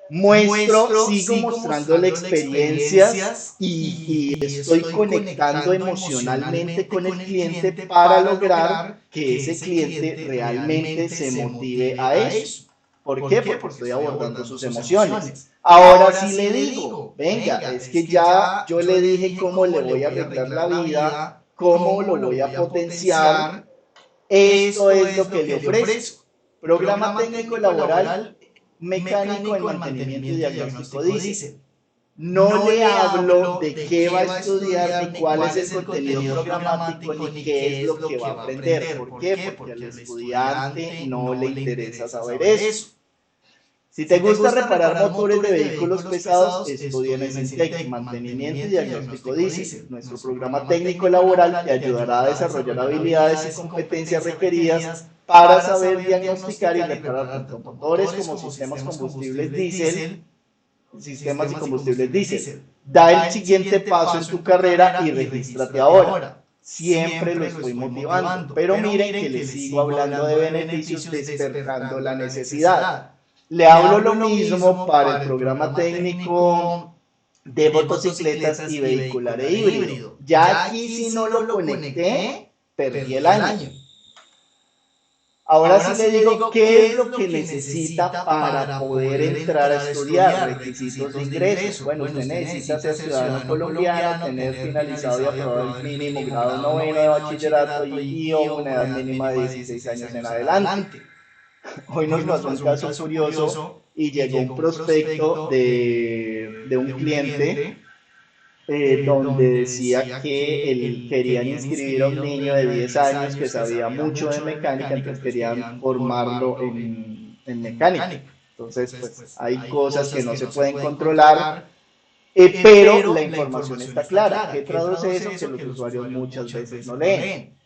Speaker 1: Sigo mostrándole experiencias y estoy conectando emocionalmente con el cliente para lograr que ese cliente realmente se motive a eso. ¿Por qué? Porque estoy abordando sus emociones. Ahora sí le digo, venga, es que ya yo le dije cómo le voy a arreglar la vida, cómo lo voy a potenciar. Esto es lo que le ofrezco. Programa técnico laboral mecánico en mantenimiento y diagnóstico diésel. No le hablo de qué va a estudiar, ni cuál es el contenido programático, ni qué es lo que va a aprender. ¿Por qué? Porque al estudiante no le interesa saber eso. Si te gusta reparar motores de vehículos pesados, estudia en SENTEC, mantenimiento y diagnóstico diésel. Nuestro programa técnico laboral te ayudará a desarrollar habilidades y competencias requeridas para saber diagnosticar y reparar tanto motores como sistemas y combustibles diésel. Da el siguiente paso en tu carrera y regístrate ahora. Siempre lo estoy motivando, pero miren que le sigo hablando de beneficios despertando la necesidad. Le hablo lo mismo para el programa técnico de motocicletas y vehicular e híbrido. Ya aquí si no lo conecté, perdí el año. Ahora sí le digo qué es lo que necesita para poder entrar a estudiar, requisitos de ingreso. Bueno, usted necesita ser ciudadano colombiano, tener finalizado y aprobado el mínimo grado noveno de bachillerato y una edad mínima de 16 años en adelante. Hoy nos pasó un caso curioso y llegó un prospecto de un cliente donde decía que él querían inscribir a un niño de 10 años que sabía mucho de mecánica, entonces querían formarlo en mecánica. Entonces, pues hay cosas que no se pueden controlar, pero la información está clara. ¿Qué traduce eso? Que los usuarios muchas veces no leen.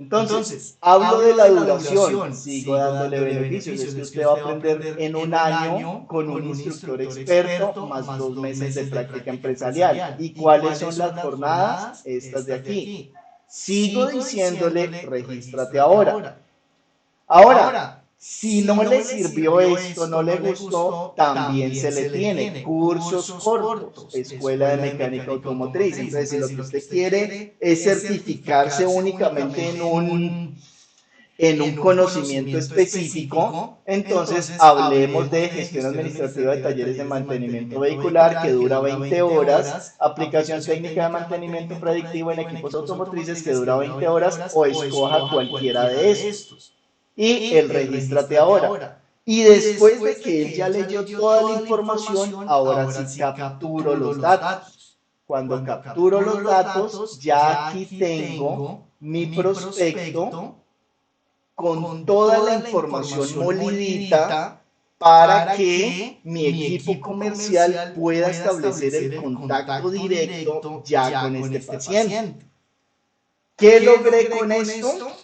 Speaker 1: Entonces, hablo de la duración, sigo dándole beneficios, es que usted va a aprender en un año con un instructor experto más 2 meses de práctica empresarial. ¿Y cuáles son las jornadas? Estas de aquí. Sigo diciéndole, regístrate ahora. Ahora, Si no le sirvió esto, no le gustó, también se le tiene cursos cortos, escuela de mecánica automotriz. Entonces, si lo que usted quiere es certificarse únicamente en un conocimiento específico, entonces hablemos de gestión administrativa de talleres de mantenimiento vehicular, que dura 20 horas, aplicación técnica de mantenimiento predictivo en equipos automotrices, que dura 20 horas, o escoja cualquiera de estos. Y el regístrate ahora. Y después de que él ya leyó toda la información, ahora sí capturo los datos. Cuando capturo los datos, ya aquí tengo mi prospecto con toda la información molidita para que mi equipo comercial pueda establecer el contacto directo ya con este paciente. ¿Qué logré con esto?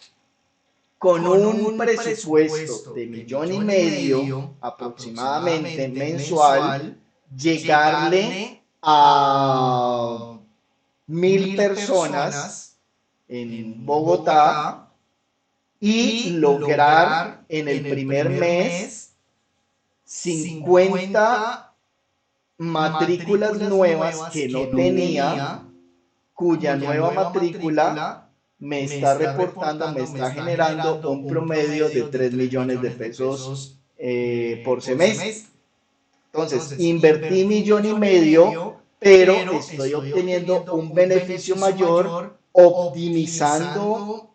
Speaker 1: Con un presupuesto de $1,500,000 aproximadamente mensual, llegarle a 1,000 personas en Bogotá y lograr en el primer mes 50 matrículas nuevas que no tenía, cuya nueva matrícula me está reportando, me está generando un promedio de 3 millones de pesos por semestre. Entonces, invertí $1,500,000, pero estoy obteniendo un beneficio mayor optimizando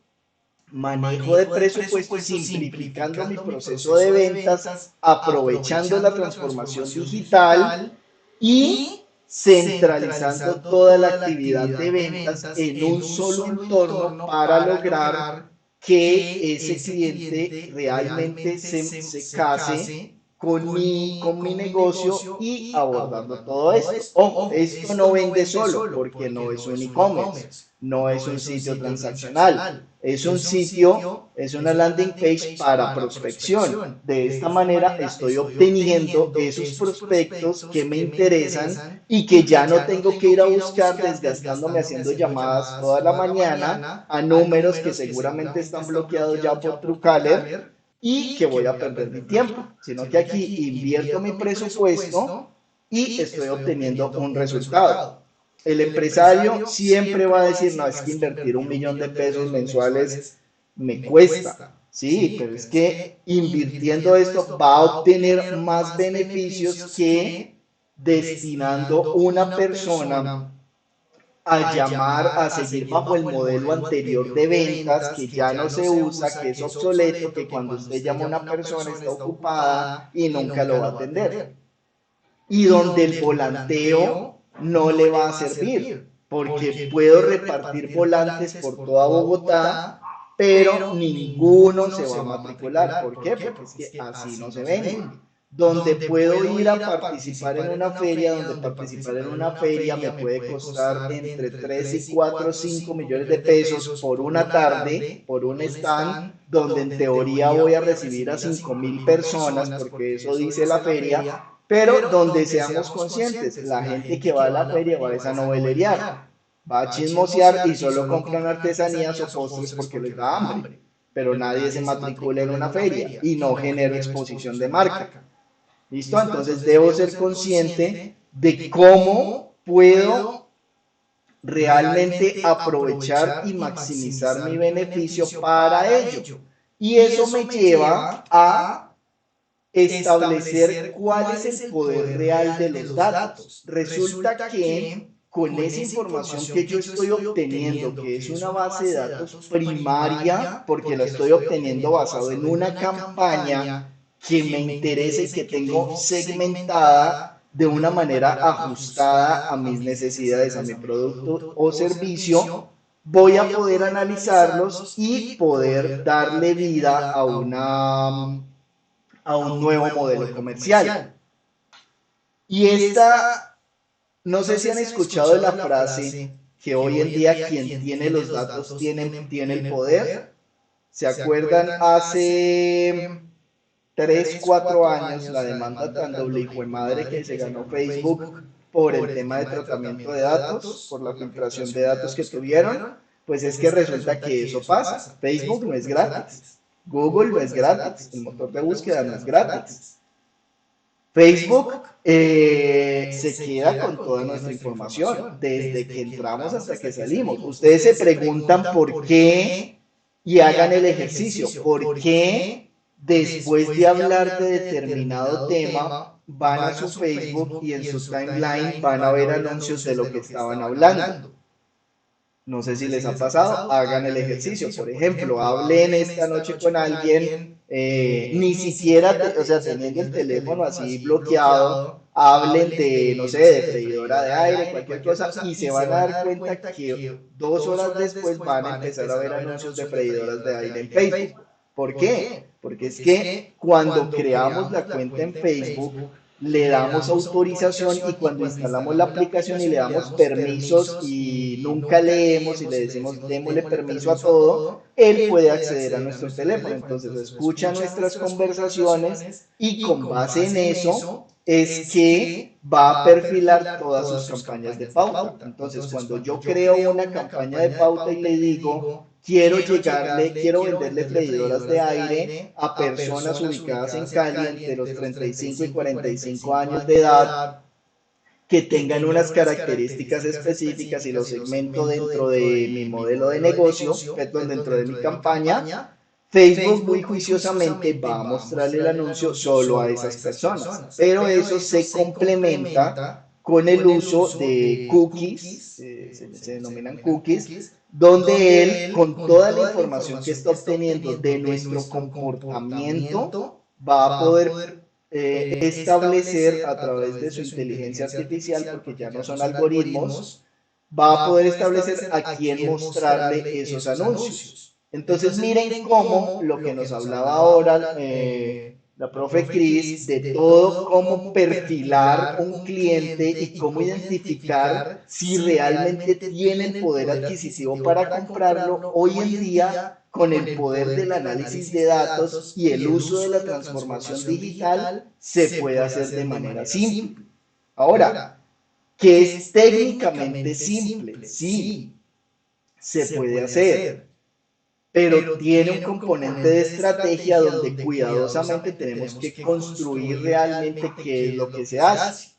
Speaker 1: manejo de presupuesto, simplificando mi proceso de ventas, aprovechando la transformación digital y centralizando toda la actividad de ventas en un solo entorno para lograr que ese cliente realmente se case con mi negocio y abordando todo esto. Ojo, esto no vende solo porque no es un e-commerce, no es un sitio transaccional, es un sitio, es una landing page para prospección. De esta manera estoy obteniendo esos prospectos que me interesan y que ya no tengo que ir a buscar desgastándome haciendo llamadas toda la mañana a números que seguramente están bloqueados ya por Truecaller y que voy a perder mi tiempo, sino que aquí invierto mi presupuesto y estoy obteniendo un resultado. El empresario siempre va a decir, no, es que invertir $1,000,000 mensuales me cuesta. Sí, pero es que invirtiendo esto va a obtener más beneficios que destinando una persona a llamar, a seguir bajo el modelo anterior de ventas que ya no se usa, que es obsoleto, que cuando usted llama a una persona está ocupada y nunca lo va a atender. Y donde el volanteo no le va a servir, porque puedo repartir volantes por toda Bogotá, pero ninguno se va a matricular. ¿Por qué? Porque es que así no se vende. Donde puedo ir a participar en una feria, donde participar en una feria me puede costar entre 3 y 4 o 5 millones de pesos por una tarde, por un stand, donde en teoría voy a recibir a 5,000 personas, porque eso dice la feria, pero donde seamos conscientes, la gente que va a la feria va a novelerear, va a chismosear y solo compran artesanías o postres porque les da hambre, pero nadie se matricula en una feria y no genera exposición de marca. ¿Listo? Entonces debo ser consciente de cómo puedo realmente aprovechar y maximizar mi beneficio para ello. Y eso me lleva a establecer cuál es el poder real de los datos. Resulta que con esa información que yo estoy obteniendo, que es una base de datos primaria, porque la estoy obteniendo basado en una campaña que me interesa y que tengo segmentada de una manera ajustada a mis necesidades, a mi producto o servicio, voy a poder analizarlos y poder darle vida a un nuevo modelo comercial. Y esta, no sé si han escuchado de la frase que hoy en día quien tiene los datos tiene el poder. ¿Se acuerdan hace 3, 4 años la demanda tan doble hijo de madre que se ganó Facebook por el tema de tratamiento de datos, por la filtración de datos que tuvieron? Pues es que resulta que eso pasa. Facebook no es gratis. Google no es gratis, el motor de búsqueda no es gratis. Facebook se queda con toda nuestra información, desde que entramos hasta que salimos. Ustedes se preguntan por qué y hagan el ejercicio, por qué después de hablar de determinado tema van a su Facebook y en su timeline van a ver anuncios de lo que estaban hablando. No sé si les ha pasado, hagan el ejercicio. Por ejemplo, hablen esta noche con alguien, ni siquiera, o sea, teniendo el teléfono así bloqueado, hablen de, no sé, de freidora de aire, cualquier cosa, y se van a dar cuenta que 2 horas después van a empezar a ver anuncios de freidoras de aire en Facebook. ¿Por qué? Porque es que cuando creamos la cuenta en Facebook, le damos autorización y cuando instalamos la aplicación y le damos permisos y nunca leemos y le decimos démosle permiso a todo, él puede acceder a nuestro teléfono. Entonces escucha nuestras conversaciones y con base en eso es que va a perfilar todas sus campañas de pauta. Entonces cuando yo creo una campaña de pauta y le digo quiero venderle freidoras de aire a personas ubicadas en Cali entre los 35 y 45 años de edad, que tengan unas características específicas y lo segmento dentro de mi modelo de negocio, perdón, dentro de mi campaña. Facebook muy juiciosamente va a mostrarle el anuncio solo a esas personas, pero eso se complementa con el uso de cookies, se denominan cookies, donde él, con toda la información que está obteniendo de nuestro comportamiento, va a poder establecer a través de su inteligencia artificial, porque ya no son algoritmos, va a poder establecer a quién mostrarle esos anuncios. Entonces miren cómo lo que nos hablaba ahora la profe Cris de todo cómo perfilar un cliente y cómo identificar si realmente tiene el poder adquisitivo para comprarlo hoy en día con el poder del análisis de datos y el uso de la transformación digital se puede hacer de manera simple. Ahora, que es técnicamente simple, sí, se puede hacer, pero tiene un componente de estrategia donde cuidadosamente tenemos que construir realmente qué es lo que se hace.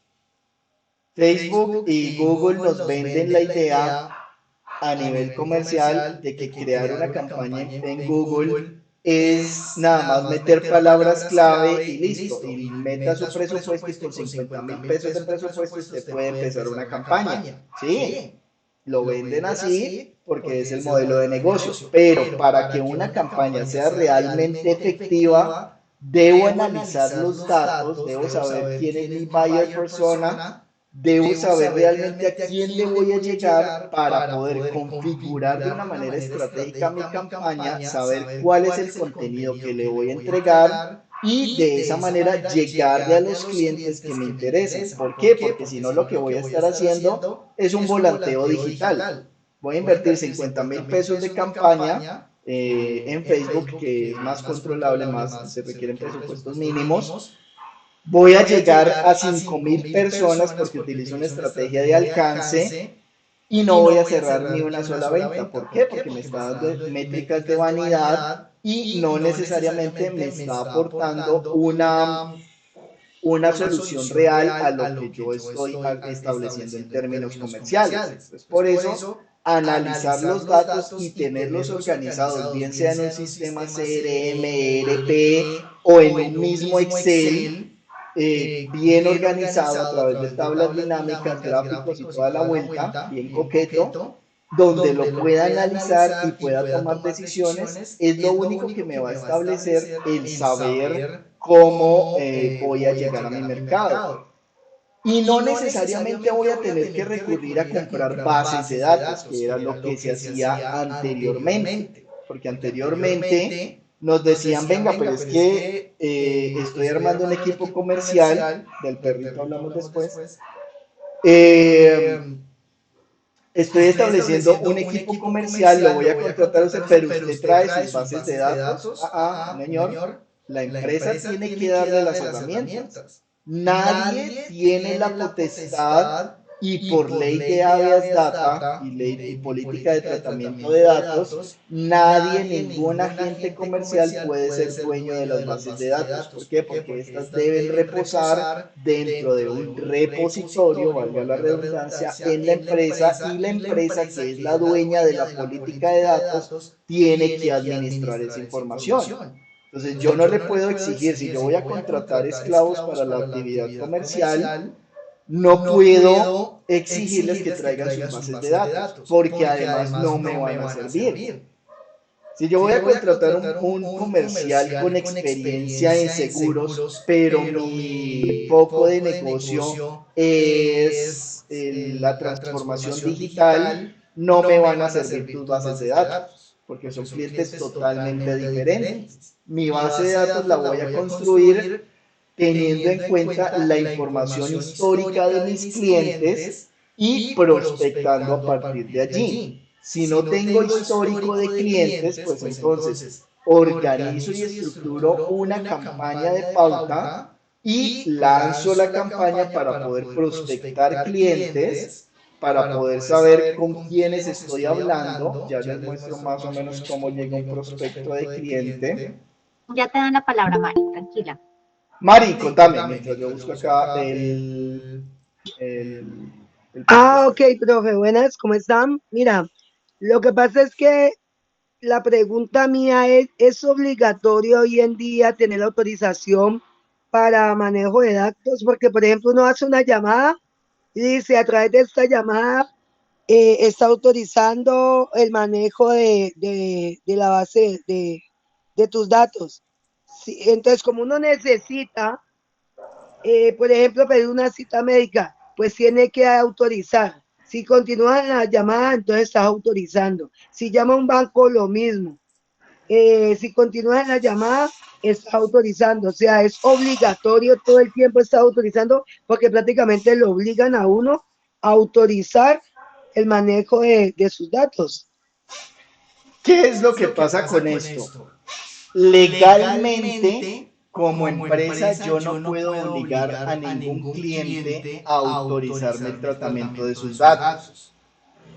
Speaker 1: Facebook y Google nos venden la idea a nivel comercial de que crear una campaña en Google es nada más meter palabras clave y listo, y meta su presupuesto y con 50.000 pesos de presupuesto usted puede empezar una campaña, ¿sí? Lo venden así porque es el modelo de negocio, pero para que una campaña sea realmente efectiva, debo analizar los datos, debo saber quién es mi buyer persona, debo saber realmente a quién le voy a llegar para poder configurar de una manera estratégica mi campaña, saber cuál es el contenido que le voy a entregar y de esa manera llegarle a los clientes que me interesan. ¿Por qué? Porque si no lo que voy a estar haciendo es un volanteo digital. Voy a invertir 50.000 pesos de campaña en Facebook, que es más controlable, más se requieren presupuestos mínimos. Voy a llegar a 5.000 personas porque utilizo una estrategia de alcance y no voy a cerrar ni una sola venta. ¿Por qué? Porque me está dando métricas de vanidad y no necesariamente me está aportando una solución real a lo que yo estoy estableciendo en términos comerciales. Entonces, por eso, analizar los datos y tenerlos organizados, bien sea en un sistema CRM, ERP o en un mismo Excel, bien organizado a través de tablas dinámicas, gráficos y toda la vuelta, bien coqueto, donde lo pueda analizar y pueda tomar decisiones, es lo único que me va a establecer el saber cómo voy a llegar a mi mercado. Y no necesariamente voy a tener que recurrir a comprar bases de datos, que era lo que se hacía anteriormente, porque anteriormente nos decían, venga, pero es que estoy armando un equipo comercial, del perrito hablamos después, estoy estableciendo un equipo comercial, lo voy a contratar a usted, pero usted trae sus bases de datos. Señor, la empresa tiene que darle las herramientas. Nadie tiene la potestad y por ley de habeas data y ley y política de tratamiento de datos, nadie, ningún agente comercial puede ser dueño de las bases de datos. ¿Por qué? Porque estas deben reposar dentro de un repositorio, valga la redundancia, en la empresa, y la empresa, que es la dueña de la política de datos, tiene que administrar esa información. Entonces yo no le puedo exigir, si yo voy a contratar esclavos para la actividad comercial, no puedo exigirles que traigan sus bases de datos, porque además no me van a servir. Si yo voy a contratar un comercial con experiencia en seguros, pero mi foco de negocio es la transformación digital, no me van a servir tus bases de datos, porque son clientes totalmente diferentes. Mi base de datos la voy a construir teniendo en cuenta la información histórica de mis clientes y prospectando a partir de allí. Si no tengo histórico de clientes, pues entonces organizo y estructuro una campaña de pauta y lanzo la campaña para poder prospectar clientes, para poder saber con quiénes estoy hablando. Ya les muestro más o menos cómo llega un prospecto de cliente.
Speaker 2: Ya te dan la palabra, Mari, tranquila.
Speaker 1: Mari, contame, mientras yo busco acá el, el
Speaker 4: Ok, profe, buenas, ¿cómo están? Mira, lo que pasa es que la pregunta mía ¿es obligatorio hoy en día tener autorización para manejo de datos? Porque, por ejemplo, uno hace una llamada y dice, a través de esta llamada está autorizando el manejo de la base de tus datos. Sí, entonces, como uno necesita por ejemplo, pedir una cita médica, pues tiene que autorizar. Si continúa la llamada, entonces estás autorizando. Si llama a un banco, lo mismo. Si continúa en la llamada, está autorizando. O sea, es obligatorio todo el tiempo estar autorizando porque prácticamente lo obligan a uno a autorizar el manejo de sus datos.
Speaker 1: ¿Qué es lo que pasa con esto? Legalmente, como empresa, yo no puedo obligar a ningún cliente a autorizarme el tratamiento de sus datos.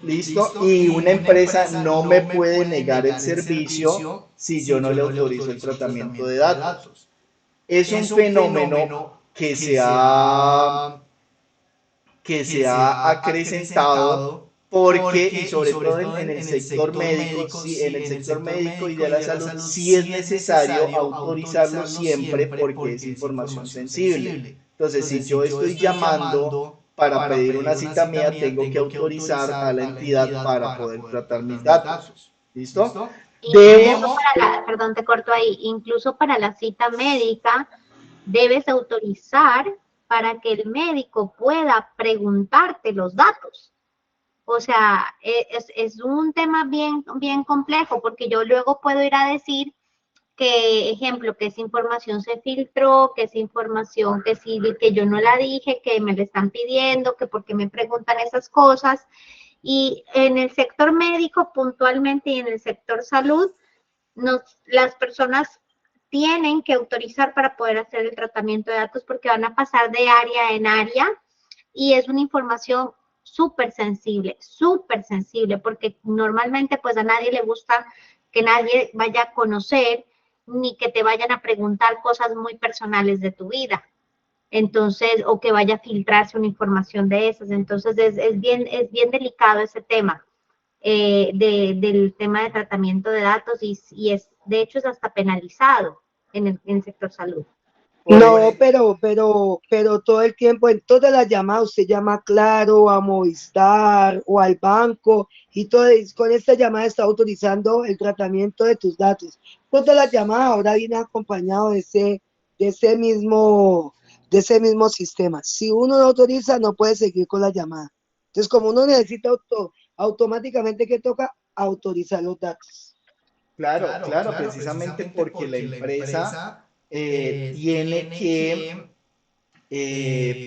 Speaker 1: ¿Listo? Y una empresa no me puede negar el servicio si yo no le autorizo el tratamiento de datos. Es un fenómeno que se ha acrecentado porque, y sobre todo en el sector médico, sí, en el sector médico y de la salud, sí es necesario autorizarlo siempre porque es información sensible. Entonces, si yo estoy llamando para pedir una cita mía, tengo que autorizar a la entidad para poder tratar mis datos. ¿Listo?
Speaker 2: Incluso perdón, te corto ahí, incluso para la cita médica debes autorizar para que el médico pueda preguntarte los datos. O sea, es un tema bien, bien complejo porque yo luego puedo ir a decir que, ejemplo, que esa información se filtró, que esa información que sí, que yo no la dije, que me la están pidiendo, que por qué me preguntan esas cosas. Y en el sector médico puntualmente y en el sector salud, las personas tienen que autorizar para poder hacer el tratamiento de datos porque van a pasar de área en área y es una información súper sensible, porque normalmente pues a nadie le gusta que nadie vaya a conocer ni que te vayan a preguntar cosas muy personales de tu vida. Entonces, o que vaya a filtrarse una información de esas. Entonces, es bien delicado ese tema. Del tema de tratamiento de datos y de hecho es hasta penalizado en el sector salud.
Speaker 4: No, pero todo el tiempo, en todas las llamadas, usted llama a Claro, a Movistar o al banco y con esta llamada está autorizando el tratamiento de tus datos. Todas las llamadas ahora vienen acompañado de ese mismo sistema. Si uno no autoriza, no puede seguir con la llamada. Entonces, como uno necesita automáticamente que toca autorizar los datos.
Speaker 1: Claro, claro, precisamente porque la empresa tiene que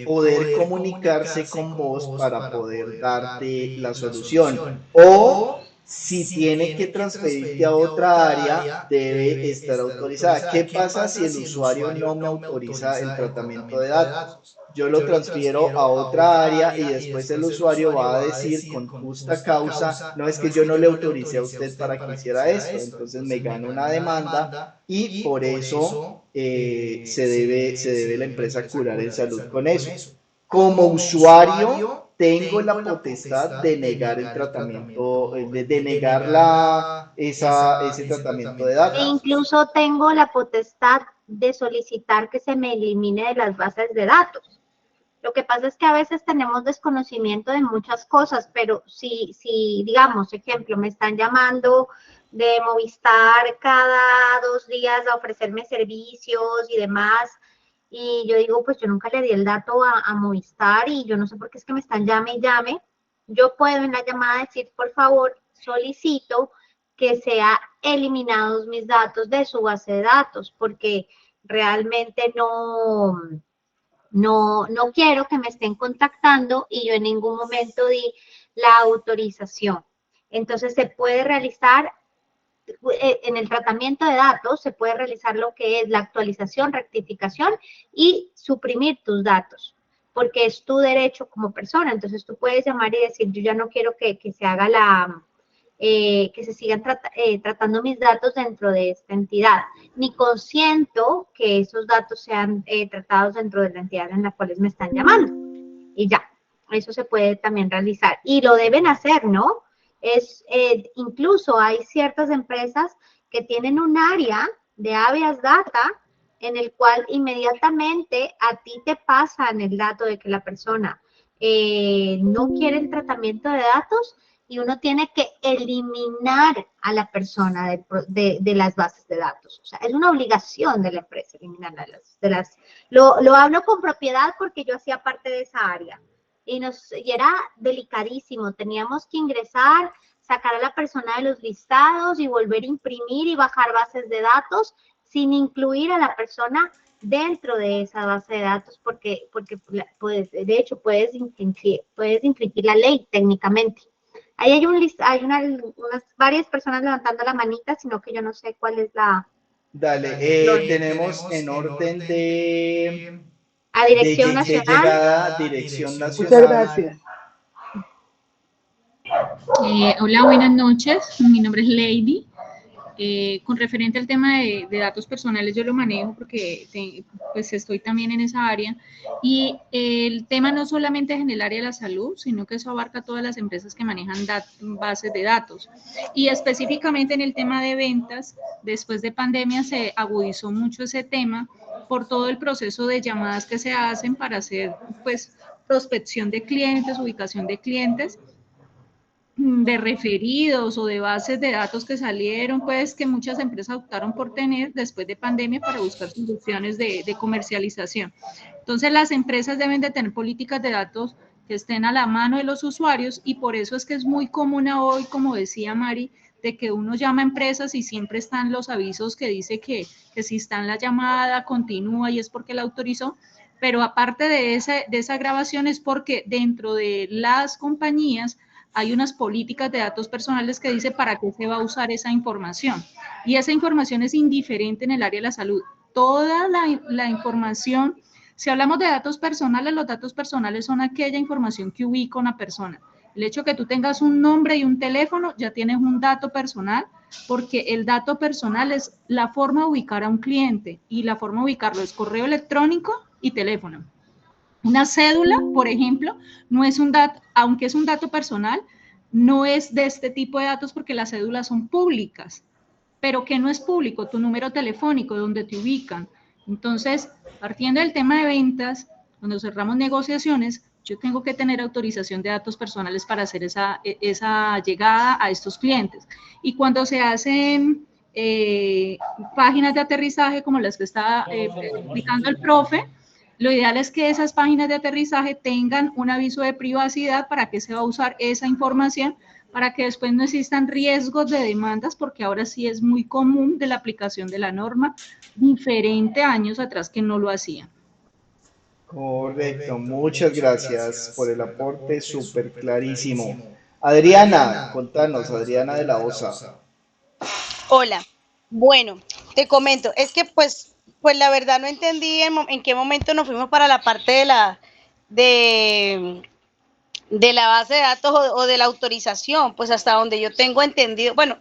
Speaker 1: poder comunicarse con vos para poder darte la solución. O Si tiene que transferirte a otra área, debe estar autorizada. ¿Qué pasa si el usuario no me autoriza el tratamiento de datos? Yo lo transfiero a otra área y después el usuario va a decir con justa causa, no es que yo no le autoricé a usted para que hiciera esto, entonces me gana una demanda y por eso se debe la empresa curar en salud con eso. Como usuario, tengo la potestad de negar el tratamiento, de negar ese tratamiento de
Speaker 2: E
Speaker 1: datos.
Speaker 2: incluso tengo la potestad de solicitar que se me elimine de las bases de datos. Lo que pasa es que a veces tenemos desconocimiento de muchas cosas, pero si digamos, ejemplo, me están llamando de Movistar cada 2 días a ofrecerme servicios y demás, y yo digo, pues yo nunca le di el dato a Movistar y yo no sé por qué es que me están llame y llame. Yo puedo en la llamada decir, por favor, solicito que sea eliminados mis datos de su base de datos, porque realmente no quiero que me estén contactando y yo en ningún momento di la autorización. Entonces se puede realizar en el tratamiento de datos, se puede realizar lo que es la actualización, rectificación y suprimir tus datos, porque es tu derecho como persona. Entonces tú puedes llamar y decir, yo ya no quiero que se haga que se sigan tratando mis datos dentro de esta entidad, ni consiento que esos datos sean tratados dentro de la entidad en la cual me están llamando. Y ya, eso se puede también realizar. Y lo deben hacer, ¿no? Incluso hay ciertas empresas que tienen un área de habeas data en el cual inmediatamente a ti te pasan el dato de que la persona no quiere el tratamiento de datos y uno tiene que eliminar a la persona de las bases de datos. O sea, es una obligación de la empresa eliminarla lo hablo con propiedad porque yo hacía parte de esa área. Y era delicadísimo. Teníamos que ingresar, sacar a la persona de los listados y volver a imprimir y bajar bases de datos sin incluir a la persona dentro de esa base de datos porque de hecho puedes infringir la ley técnicamente. Ahí hay unas varias personas levantando la manita, sino que yo no sé cuál es la...
Speaker 1: Dale, tenemos en orden
Speaker 2: A Dirección Nacional.
Speaker 1: llegada, Dirección
Speaker 4: Muchas
Speaker 1: Nacional.
Speaker 4: gracias.
Speaker 5: Hola, buenas noches. Mi nombre es Lady. Con referente al tema de datos personales, yo lo manejo porque pues estoy también en esa área. Y el tema no solamente es en el área de la salud, sino que eso abarca todas las empresas que manejan bases de datos. Y específicamente en el tema de ventas, después de pandemia se agudizó mucho ese tema por todo el proceso de llamadas que se hacen para hacer pues prospección de clientes, ubicación de clientes, de referidos o de bases de datos que salieron, pues que muchas empresas optaron por tener después de pandemia para buscar soluciones de comercialización. Entonces las empresas deben de tener políticas de datos que estén a la mano de los usuarios y por eso es que es muy común hoy, como decía Mari, de que uno llama a empresas y siempre están los avisos que dice que si está en la llamada, continúa y es porque la autorizó. Pero aparte de esa grabación es porque dentro de las compañías hay unas políticas de datos personales que dice para qué se va a usar esa información. Y esa información es indiferente en el área de la salud. Toda la información, si hablamos de datos personales, los datos personales son aquella información que ubica una persona. El hecho de que tú tengas un nombre y un teléfono, ya tienes un dato personal, porque el dato personal es la forma de ubicar a un cliente y la forma de ubicarlo es correo electrónico y teléfono. Una cédula, por ejemplo, no es un dato, aunque es un dato personal, no es de este tipo de datos porque las cédulas son públicas. Pero ¿qué no es público? Tu número telefónico, donde te ubican. Entonces, partiendo del tema de ventas, cuando cerramos negociaciones, yo tengo que tener autorización de datos personales para hacer esa llegada a estos clientes. Y cuando se hacen páginas de aterrizaje como las que está explicando el profe, lo ideal es que esas páginas de aterrizaje tengan un aviso de privacidad para que se va a usar esa información, para que después no existan riesgos de demandas, porque ahora sí es muy común de la aplicación de la norma, diferente a años atrás que no lo hacían.
Speaker 1: Correcto, muchas gracias por el aporte, súper clarísimo. Adriana, contanos, Adriana de la OSA.
Speaker 6: Hola. Bueno, te comento, es que pues la verdad no entendí en qué momento nos fuimos para la parte de, de la base de datos o de la autorización, pues hasta donde yo tengo entendido, bueno,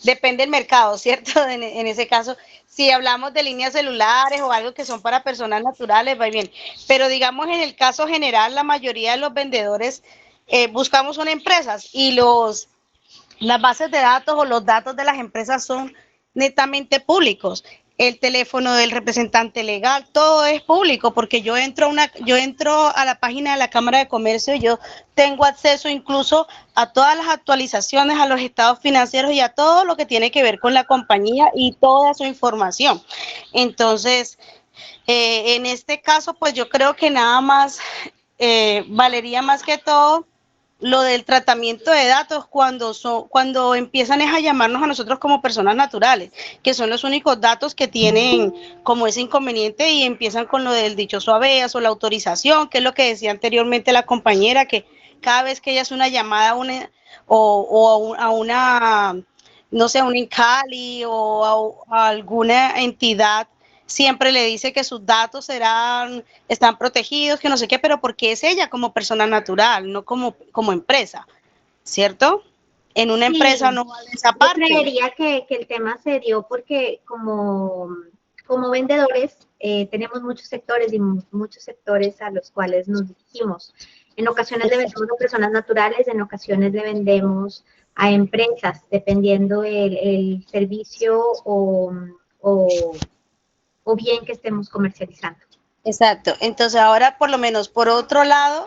Speaker 6: depende del mercado, ¿cierto? En ese caso, si hablamos de líneas celulares o algo que son para personas naturales, va bien. Pero digamos en el caso general, la mayoría de los vendedores buscamos son empresas y las bases de datos o los datos de las empresas son netamente públicos. El teléfono del representante legal, todo es público porque yo entro a la página de la Cámara de Comercio y yo tengo acceso incluso a todas las actualizaciones, a los estados financieros y a todo lo que tiene que ver con la compañía y toda su información. Entonces, en este caso, pues yo creo que nada más valería más que todo lo del tratamiento de datos cuando empiezan es a llamarnos a nosotros como personas naturales, que son los únicos datos que tienen como ese inconveniente y empiezan con lo del dichoso habeas o la autorización, que es lo que decía anteriormente la compañera, que cada vez que ella hace una llamada a una, no sé, a un Incali a alguna entidad, siempre le dice que sus datos están protegidos, que no sé qué, pero porque es ella como persona natural, no como empresa, ¿cierto? En una empresa
Speaker 2: Sí,
Speaker 6: no vale esa
Speaker 2: yo
Speaker 6: parte.
Speaker 2: creería que el tema se dio porque como vendedores tenemos muchos sectores y muchos sectores a los cuales nos dirigimos. En ocasiones le vendemos a personas naturales, en ocasiones le vendemos a empresas, dependiendo el servicio o, o bien que estemos comercializando.
Speaker 6: Exacto. Entonces ahora por lo menos por otro lado,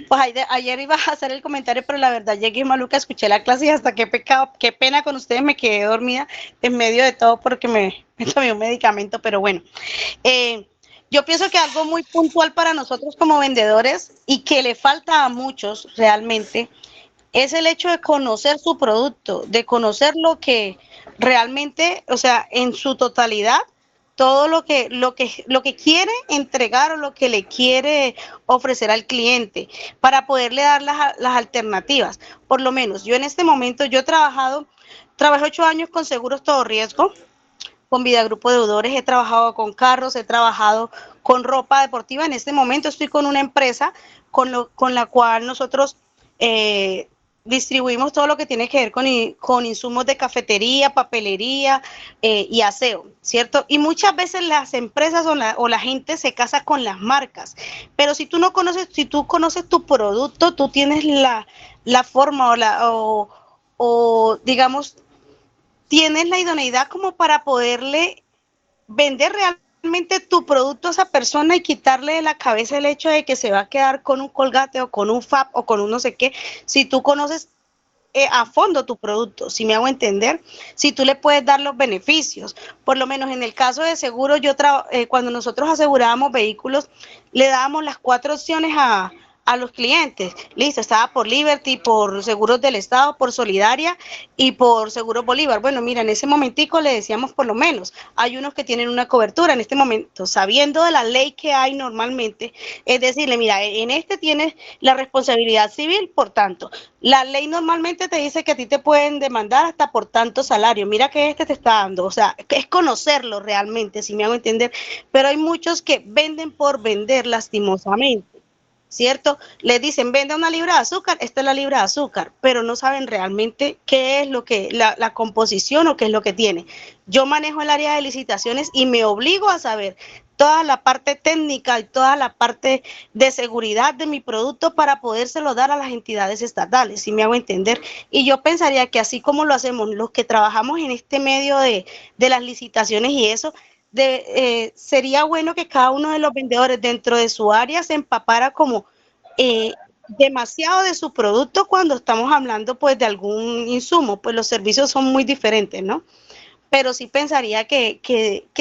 Speaker 6: pues ayer iba a hacer el comentario, pero la verdad llegué maluca, escuché la clase y hasta qué pecado, qué pena con ustedes, me quedé dormida en medio de todo porque me tomé un medicamento, pero bueno. Yo pienso que algo muy puntual para nosotros como vendedores y que le falta a muchos realmente es el hecho de conocer su producto, de conocer lo que realmente, o sea, en su totalidad, todo lo que quiere entregar o lo que le quiere ofrecer al cliente para poderle dar las alternativas. Por lo menos, yo en este momento, trabajé 8 años con Seguros Todo Riesgo, con Vida Grupo Deudores, he trabajado con carros, he trabajado con ropa deportiva. En este momento estoy con una empresa con la cual nosotros distribuimos todo lo que tiene que ver con insumos de cafetería, papelería y aseo, ¿cierto? Y muchas veces las empresas o la gente se casa con las marcas, pero si tú no conoces, si tú conoces tu producto, tú tienes la forma o digamos, tienes la idoneidad como para poderle vender realmente tu producto a esa persona y quitarle de la cabeza el hecho de que se va a quedar con un Colgate o con un FAB o con un no sé qué, si tú conoces a fondo tu producto, si me hago entender, si tú le puedes dar los beneficios. Por lo menos en el caso de seguro, cuando nosotros asegurábamos vehículos, le dábamos las 4 opciones a los clientes. Listo, estaba por Liberty, por Seguros del Estado, por Solidaria y por Seguros Bolívar. Bueno, mira, en ese momentico le decíamos por lo menos, hay unos que tienen una cobertura en este momento, sabiendo de la ley que hay normalmente, es decirle, mira, en este tienes la responsabilidad civil, por tanto, la ley normalmente te dice que a ti te pueden demandar hasta por tanto salario. Mira que este te está dando. O sea, que es conocerlo realmente, si me hago entender. Pero hay muchos que venden por vender lastimosamente. ¿Cierto? Les dicen, vende una libra de azúcar, esta es la libra de azúcar, pero no saben realmente qué es lo que, la composición o qué es lo que tiene. Yo manejo el área de licitaciones y me obligo a saber toda la parte técnica y toda la parte de seguridad de mi producto para podérselo dar a las entidades estatales, si me hago entender. Y yo pensaría que así como lo hacemos los que trabajamos en este medio de las licitaciones y eso, sería bueno que cada uno de los vendedores dentro de su área se empapara como demasiado de su producto cuando estamos hablando pues de algún insumo, pues los servicios son muy diferentes, ¿no? Pero sí pensaría que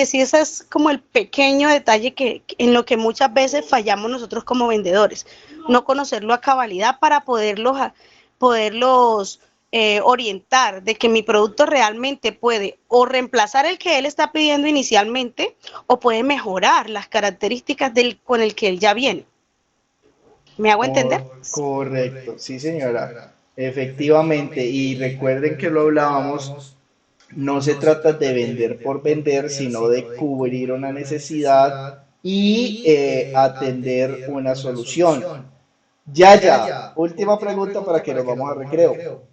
Speaker 6: sí ese es como el pequeño detalle en lo que muchas veces fallamos nosotros como vendedores, no conocerlo a cabalidad para poderlos orientar de que mi producto realmente puede o reemplazar el que él está pidiendo inicialmente o puede mejorar las características con el que él ya viene. ¿Me hago entender?
Speaker 1: Correcto, sí señora. Efectivamente, y recuerden que lo hablábamos, no se trata de vender por vender, sino de cubrir una necesidad y atender una solución. Ya, última pregunta para que nos vamos a recreo.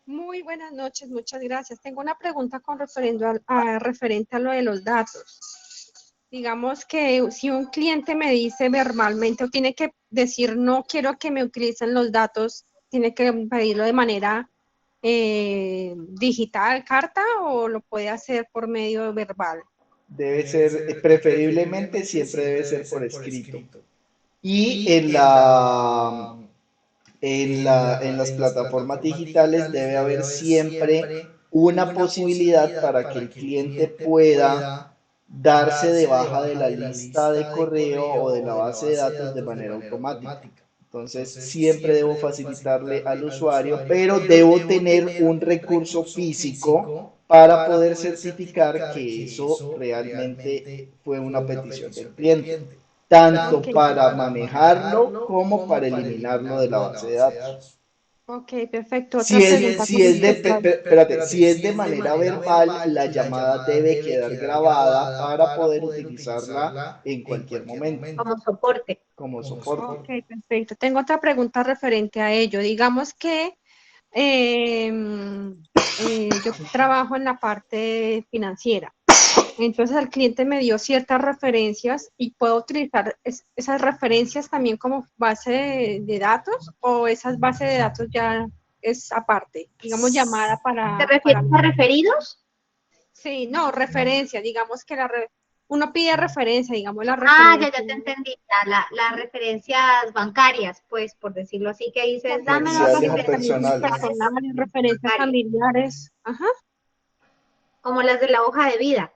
Speaker 7: Muy buenas noches, muchas gracias. Tengo una pregunta con referente a lo de los datos. Digamos que si un cliente me dice verbalmente o tiene que decir no quiero que me utilicen los datos, tiene que pedirlo de manera digital, carta, o lo puede hacer por medio verbal.
Speaker 1: Debe ser, preferiblemente siempre debe ser por escrito. Y en las plataformas digitales debe haber siempre una posibilidad para que el cliente pueda darse de baja de la lista de correo o de la base de datos de manera automática. Entonces, siempre debo facilitarle al usuario, pero debo tener un recurso físico para poder certificar que eso realmente fue una petición del cliente, tanto
Speaker 7: Ok.
Speaker 1: para manejarlo como para eliminarlo de la base de datos.
Speaker 7: Ok, perfecto. Otra pregunta con respecto a...
Speaker 1: Espérate, si es de manera verbal, la llamada debe quedar grabada para poder utilizarla en cualquier momento
Speaker 2: Como soporte.
Speaker 1: como soporte.
Speaker 7: Ok, perfecto. Tengo otra pregunta referente a ello. Digamos que yo trabajo en la parte financiera. Entonces el cliente me dio ciertas referencias y puedo utilizar esas referencias también como base de datos, o esas bases de datos ya es aparte, digamos llamada
Speaker 2: ¿Te
Speaker 7: para...
Speaker 2: refieres a referidos?
Speaker 7: Sí, no, referencia, digamos que uno pide referencia, digamos la
Speaker 2: Ah, ya
Speaker 7: referencia.
Speaker 2: te entendí. Las referencias bancarias, pues, por decirlo así, que dices, dame las
Speaker 7: Las
Speaker 1: Comerciales o
Speaker 2: referencias
Speaker 7: referencias
Speaker 1: personales.
Speaker 7: personales, referencias
Speaker 2: bancarias,
Speaker 7: familiares, ajá,
Speaker 2: como las de la hoja de vida.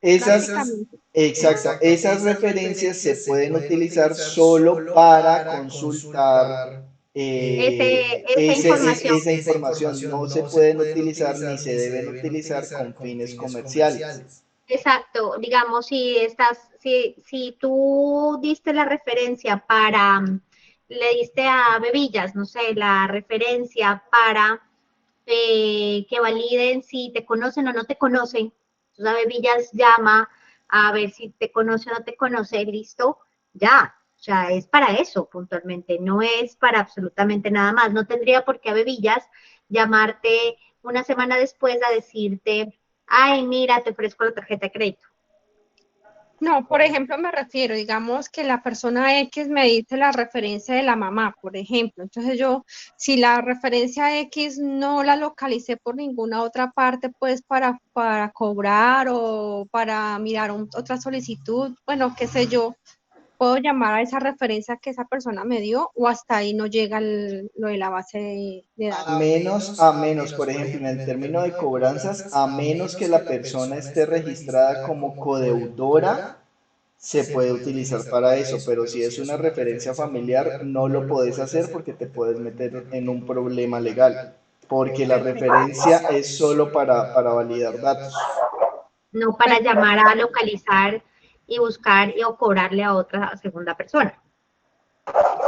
Speaker 1: Esas,
Speaker 7: prácticamente.
Speaker 1: exacto, esas referencias se pueden utilizar solo para consultar
Speaker 2: Esa información.
Speaker 1: esa información. No se pueden utilizar ni se deben utilizar con fines comerciales.
Speaker 2: Exacto, digamos, si tú diste la referencia le diste a Bebillas, no sé, la referencia para que validen si te conocen o no te conocen, entonces a Bebillas llama a ver si te conoce o no te conoce, listo, ya, o sea, es para eso puntualmente, no es para absolutamente nada más, no tendría por qué a Bebillas llamarte una semana después a decirte, ay, mira, te ofrezco la tarjeta de crédito.
Speaker 7: No, por ejemplo, me refiero, digamos que la persona X me dice la referencia de la mamá, por ejemplo. Entonces yo, si la referencia X no la localicé por ninguna otra parte, pues para cobrar o para mirar otra solicitud, bueno, qué sé yo, puedo llamar a esa referencia que esa persona me dio, o hasta ahí no llega lo de la base de datos.
Speaker 1: Por ejemplo, en el término de cobranzas, a menos que la persona esté registrada como codeudora, se puede utilizar para eso, pero si es una referencia familiar, no lo puedes hacer porque te puedes meter en un problema legal, porque la
Speaker 7: Perfecto.
Speaker 1: referencia es solo para validar datos.
Speaker 2: No para llamar a localizar y buscar o cobrarle a otra segunda persona.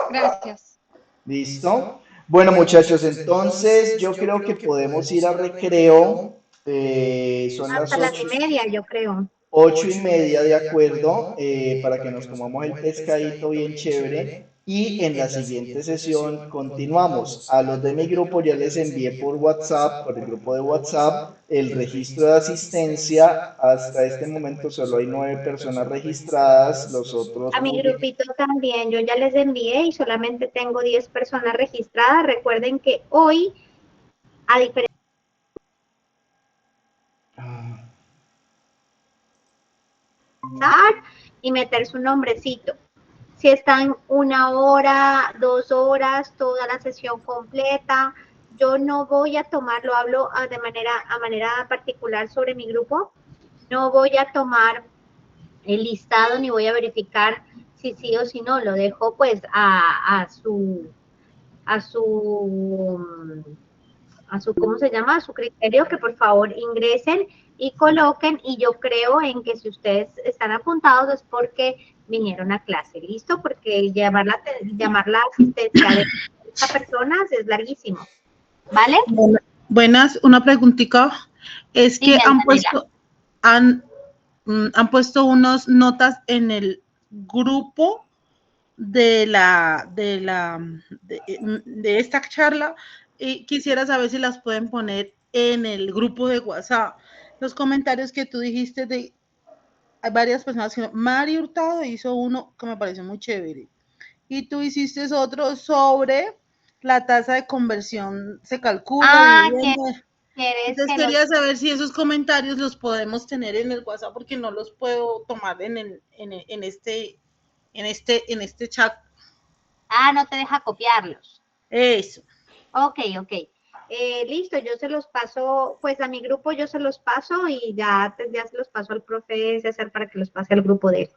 Speaker 7: Gracias.
Speaker 1: ¿Listo? Bueno, muchachos, entonces yo creo que podemos ir a recreo. Son las
Speaker 2: Hasta las 9:30, yo creo.
Speaker 1: 8:30, de acuerdo, para que nos tomamos el pescadito bien chévere. Y en la siguiente sesión continuamos. A los de mi grupo ya les envié por WhatsApp, por el grupo de WhatsApp, el registro de asistencia. Hasta este momento solo hay 9 personas registradas. Los otros
Speaker 2: A mi grupito también, yo ya les envié y solamente tengo 10 personas registradas. Recuerden que hoy, a diferencia y meter su nombrecito. Si están 1 hora, 2 horas, toda la sesión completa, yo no voy a tomarlo, hablo de manera particular sobre mi grupo, no voy a tomar el listado ni voy a verificar si sí o si no, lo dejo pues a su, ¿cómo se llama? A su criterio, que por favor ingresen y coloquen, y yo creo en que si ustedes están apuntados es porque vinieron a clase, ¿listo? Porque llamar la asistencia de 30 personas es larguísimo, ¿vale?
Speaker 8: Buenas, una preguntita. Es que
Speaker 2: Dime, Antonella.
Speaker 8: han puesto unas notas en el grupo de esta charla y quisiera saber si las pueden poner en el grupo de WhatsApp. Los comentarios que tú dijiste hay varias personas que Mari Hurtado hizo uno que me pareció muy chévere y tú hiciste otro sobre la tasa de conversión se calcula dividiendo. Entonces quería saber si esos comentarios los podemos tener en el WhatsApp porque no los puedo tomar en este chat.
Speaker 2: Ah, no te deja copiarlos.
Speaker 8: Eso.
Speaker 2: Ok. Listo, yo se los paso, pues a mi grupo yo se los paso y ya se los paso al profe César para que los pase al grupo de él.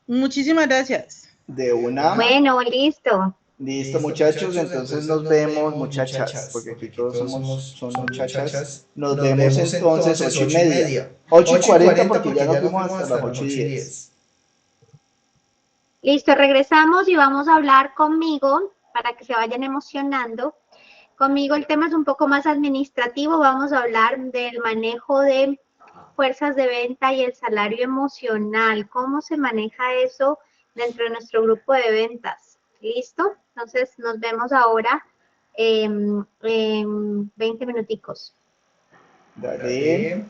Speaker 8: Muchísimas gracias.
Speaker 1: De una.
Speaker 2: Bueno, listo.
Speaker 1: Listo, muchachos, entonces nos vemos, muchachas, porque aquí todos son muchachas. Nos vemos entonces 8:30. 8:40 porque ya nos fuimos hasta las 8:10.
Speaker 2: Listo, regresamos y vamos a hablar conmigo para que se vayan emocionando. Conmigo el tema es un poco más administrativo, vamos a hablar del manejo de fuerzas de venta y el salario emocional, cómo se maneja eso dentro de nuestro grupo de ventas. ¿Listo? Entonces nos vemos ahora en 20 minuticos.
Speaker 1: Dale.